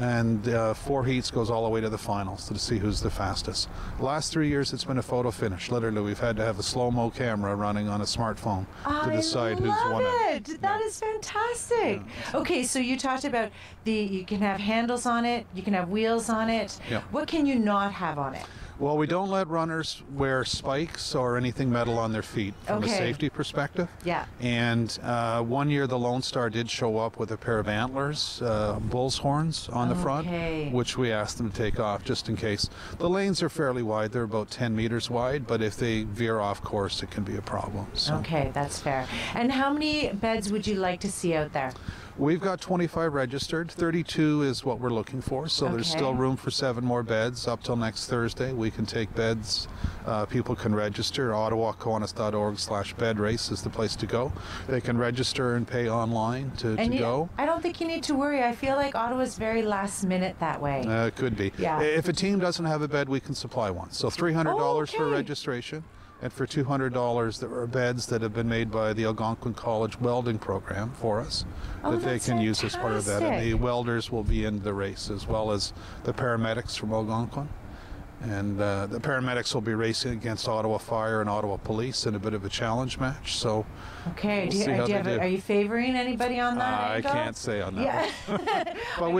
And 4 heats goes all the way to the finals to see who's the fastest. The last 3 years, it's been a photo finish. Literally, we've had to have a slow-mo camera running on a smartphone to decide who's won it. That is fantastic. Yeah. Okay, so you talked about you can have handles on it, you can have wheels on it. Yeah. What can you not have on it? Well, we don't let runners wear spikes or anything metal on their feet from a safety perspective. Yeah. And 1 year, the Lone Star did show up with a pair of antlers, bull's horns on the front, which we asked them to take off just in case. The lanes are fairly wide. They're about 10 meters wide, but if they veer off course, it can be a problem. So. Okay, that's fair. And how many beds would you like to see out there? We've got 25 registered. 32 is what we're looking for, so there's still room for 7 more beds up till next Thursday. We can take beds. People can register. OttawaKiwanis.org/bed race is the place to go. They can register and pay online to go. I don't think you need to worry. I feel like Ottawa's very last minute that way. It could be. Yeah. If a team doesn't have a bed, we can supply one. So $300 for registration. And for $200, there are beds that have been made by the Algonquin College welding program for us that they can use as part of that. And the welders will be in the race, as well as the paramedics from Algonquin. And the paramedics will be racing against Ottawa Fire and Ottawa Police in a bit of a challenge match. So, okay, are you favoring anybody on that? I can't say on that one. But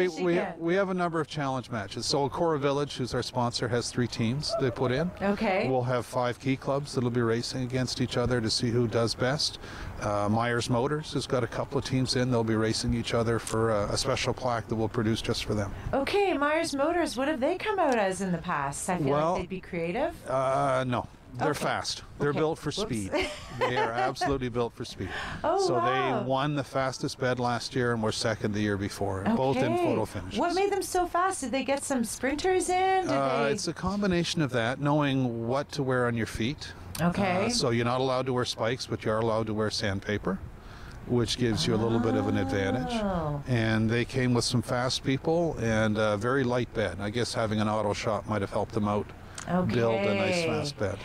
we have a number of challenge matches. So Cora Village, who's our sponsor, has 3 teams they put in. Okay. We'll have 5 key clubs that'll be racing against each other to see who does best. Myers Motors has got a couple of teams in. They'll be racing each other for a special plaque that we'll produce just for them. Okay, Myers Motors, what have they come out as in the past? I feel like they'd be creative. No. They're fast. They're built for speed. They are absolutely built for speed. Oh, they won the fastest bed last year and were second the year before, both in photo finishes. What made them so fast? Did they get some sprinters in? It's a combination of that, knowing what to wear on your feet. Okay. So you're not allowed to wear spikes, but you are allowed to wear sandpaper, which gives you a little bit of an advantage. And they came with some fast people and a very light bed. I guess having an auto shop might have helped them out. Build a nice fast bed.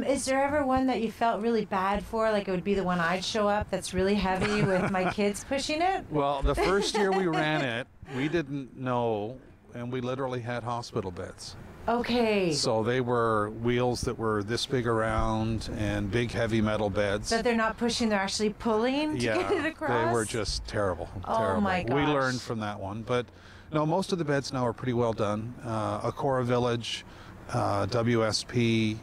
Is there ever one that you felt really bad for, like it would be the one I'd show up that's really heavy with my kids pushing it? Well, the first year we ran it, we didn't know, and we literally had hospital beds. Okay. So they were wheels that were this big around and big heavy metal beds. That they're not pushing, they're actually pulling to get it across? They were just terrible. Oh my gosh. We learned from that one. But no, most of the beds now are pretty well done. Acora Village, WSP,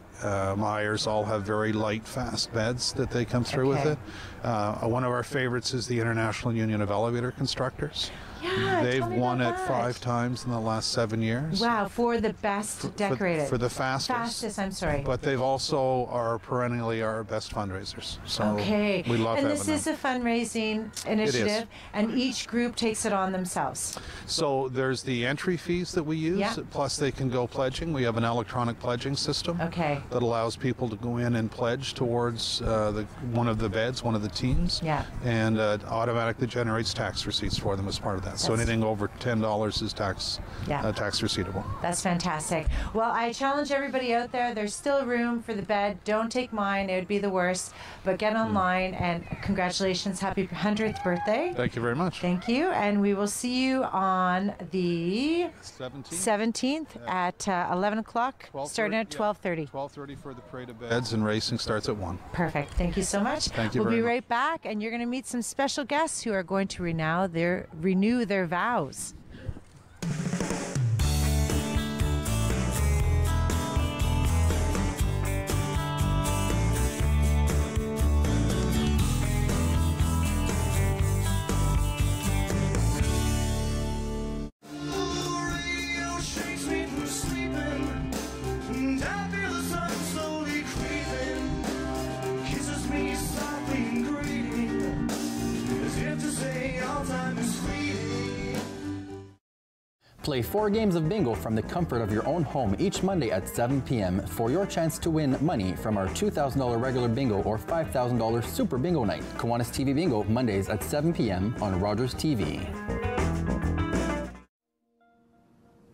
Myers all have very light, fast beds that they come through with it. One of our favorites is the International Union of Elevator Constructors. Yeah, they've won it 5 times in the last 7 years. Wow, for the best decorated. For the fastest. Fastest, I'm sorry. But they've also are perennially our best fundraisers. So okay. We love having them. And this is a fundraising initiative, and each group takes it on themselves. So there's the entry fees that we use, plus they can go pledging. We have an electronic pledging system that allows people to go in and pledge towards one of the beds, one of the teams, and automatically generates tax receipts for them as part of that. So anything over $10 is tax receivable. That's fantastic. Well, I challenge everybody out there. There's still room for the bed. Don't take mine. It would be the worst. But get online, and congratulations. Happy 100th birthday. Thank you very much. Thank you. And we will see you on the 17th at 11 o'clock, starting at 12:30. 12:30 for the parade of beds, and racing starts at 1. Perfect. Thank you so much. Thank you We'll very be much. right back, and you're going to meet some special guests who are going to renew their vows. Play 4 games of bingo from the comfort of your own home each Monday at 7 p.m. for your chance to win money from our $2,000 regular bingo or $5,000 super bingo night. Kiwanis TV Bingo, Mondays at 7 p.m. on Rogers TV.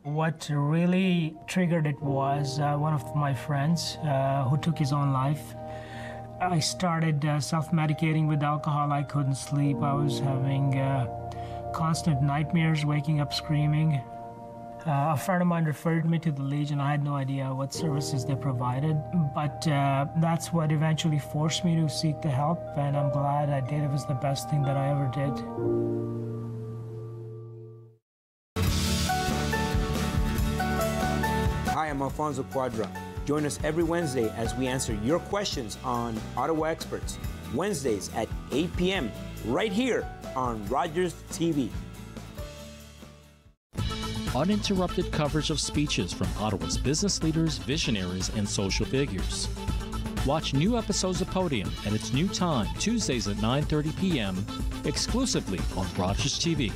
What really triggered it was one of my friends who took his own life. I started self-medicating with alcohol. I couldn't sleep. I was having constant nightmares, waking up screaming. A friend of mine referred me to the Legion. I had no idea what services they provided, but that's what eventually forced me to seek the help, and I'm glad I did. It was the best thing that I ever did. Hi, I'm Alfonso Quadra. Join us every Wednesday as we answer your questions on Ottawa Experts. Wednesdays at 8 p.m. right here on Rogers TV. Uninterrupted coverage of speeches from Ottawa's business leaders, visionaries, and social figures. Watch new episodes of Podium at its new time, Tuesdays at 9:30 p.m., exclusively on Rogers TV.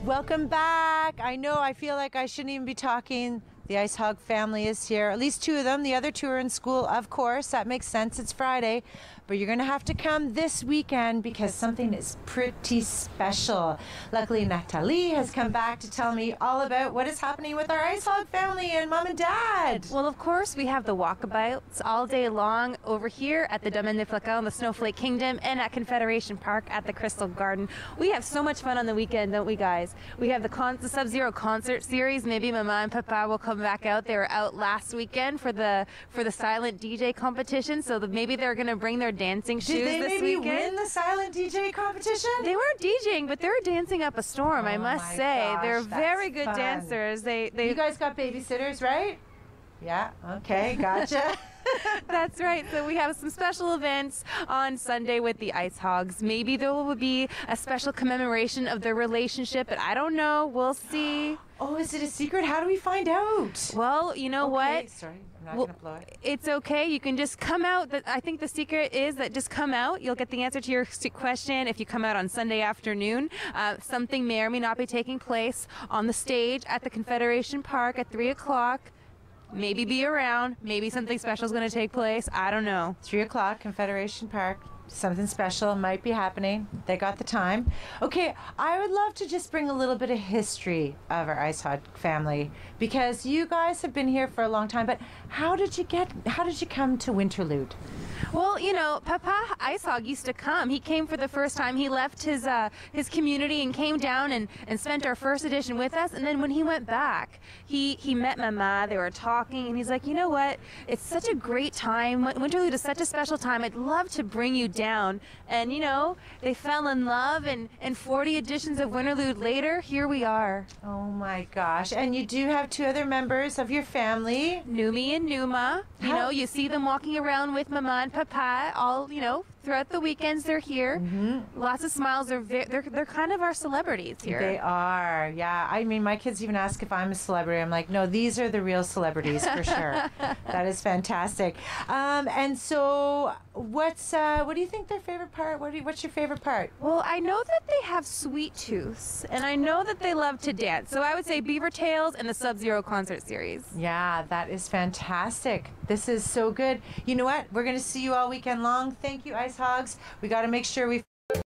Welcome back. I know I feel like I shouldn't even be talking. The Ice Hog family is here, at least 2 of them. The other 2 are in school, of course. That makes sense. It's Friday. But you're going to have to come this weekend because something is pretty special. Luckily, Natalie has come back to tell me all about what is happening with our Ice Hog family and Mom and Dad. Well, of course, we have the walkabouts all day long over here at the Domaine des Flacons, the Snowflake Kingdom, and at Confederation Park at the Crystal Garden. We have so much fun on the weekend, don't we, guys? We have the Sub-Zero concert series. Maybe Mama and Papa will come back out. They were out last weekend for the silent DJ competition, so maybe they're going to bring their dancing shoes this weekend. Did they maybe win the silent DJ competition? They weren't DJing, but they were dancing up a storm, I must say. Gosh, they're very good fun. dancers. You guys got babysitters, right? Yeah, okay, gotcha. That's right. So we have some special events on Sunday with the Ice Hogs. Maybe there will be a special commemoration of their relationship, but I don't know. We'll see. Oh, is it a secret? How do we find out? Well, you know what? Sorry, I'm not going to blow it. It's okay. You can just come out. I think the secret is that just come out. You'll get the answer to your question if you come out on Sunday afternoon. Something may or may not be taking place on the stage at the Confederation Park at 3 o'clock. Maybe be around. Maybe something special is going to take place. I don't know. 3 o'clock, Confederation Park. Something special might be happening. They got the time. Okay, I would love to just bring a little bit of history of our Ice Hog family because you guys have been here for a long time. But how did you come to Winterlude? Well, you know, Papa Ice Hog used to come. He came for the first time. He left his community and came down and spent our first edition with us. And then when he went back, he met Mama. They were talking, and he's like, you know what? It's such a great time. Winterlude is such a special time. I'd love to bring you down. And, you know, they fell in love, and 40 editions of Winterlude later, here we are. Oh, my gosh. And you do have 2 other members of your family. Numi and Numa. You know, you see them walking around with Mama and Papa all, you know, throughout the weekends they're here. Lots of smiles. They're kind of our celebrities here. They are, yeah. I mean, my kids even ask if I'm a celebrity. I'm like, no, these are the real celebrities for sure. That is fantastic. And so, what do you think their favorite part? What's your favorite part? Well, I know that they have sweet tooths, and I know that they love to dance. So I would say Beaver Tails and the Sub-Zero concert series. Yeah, that is fantastic. This is so good. You know what? We're going to see you all weekend long. Thank you, Ice Hogs. We got to make sure we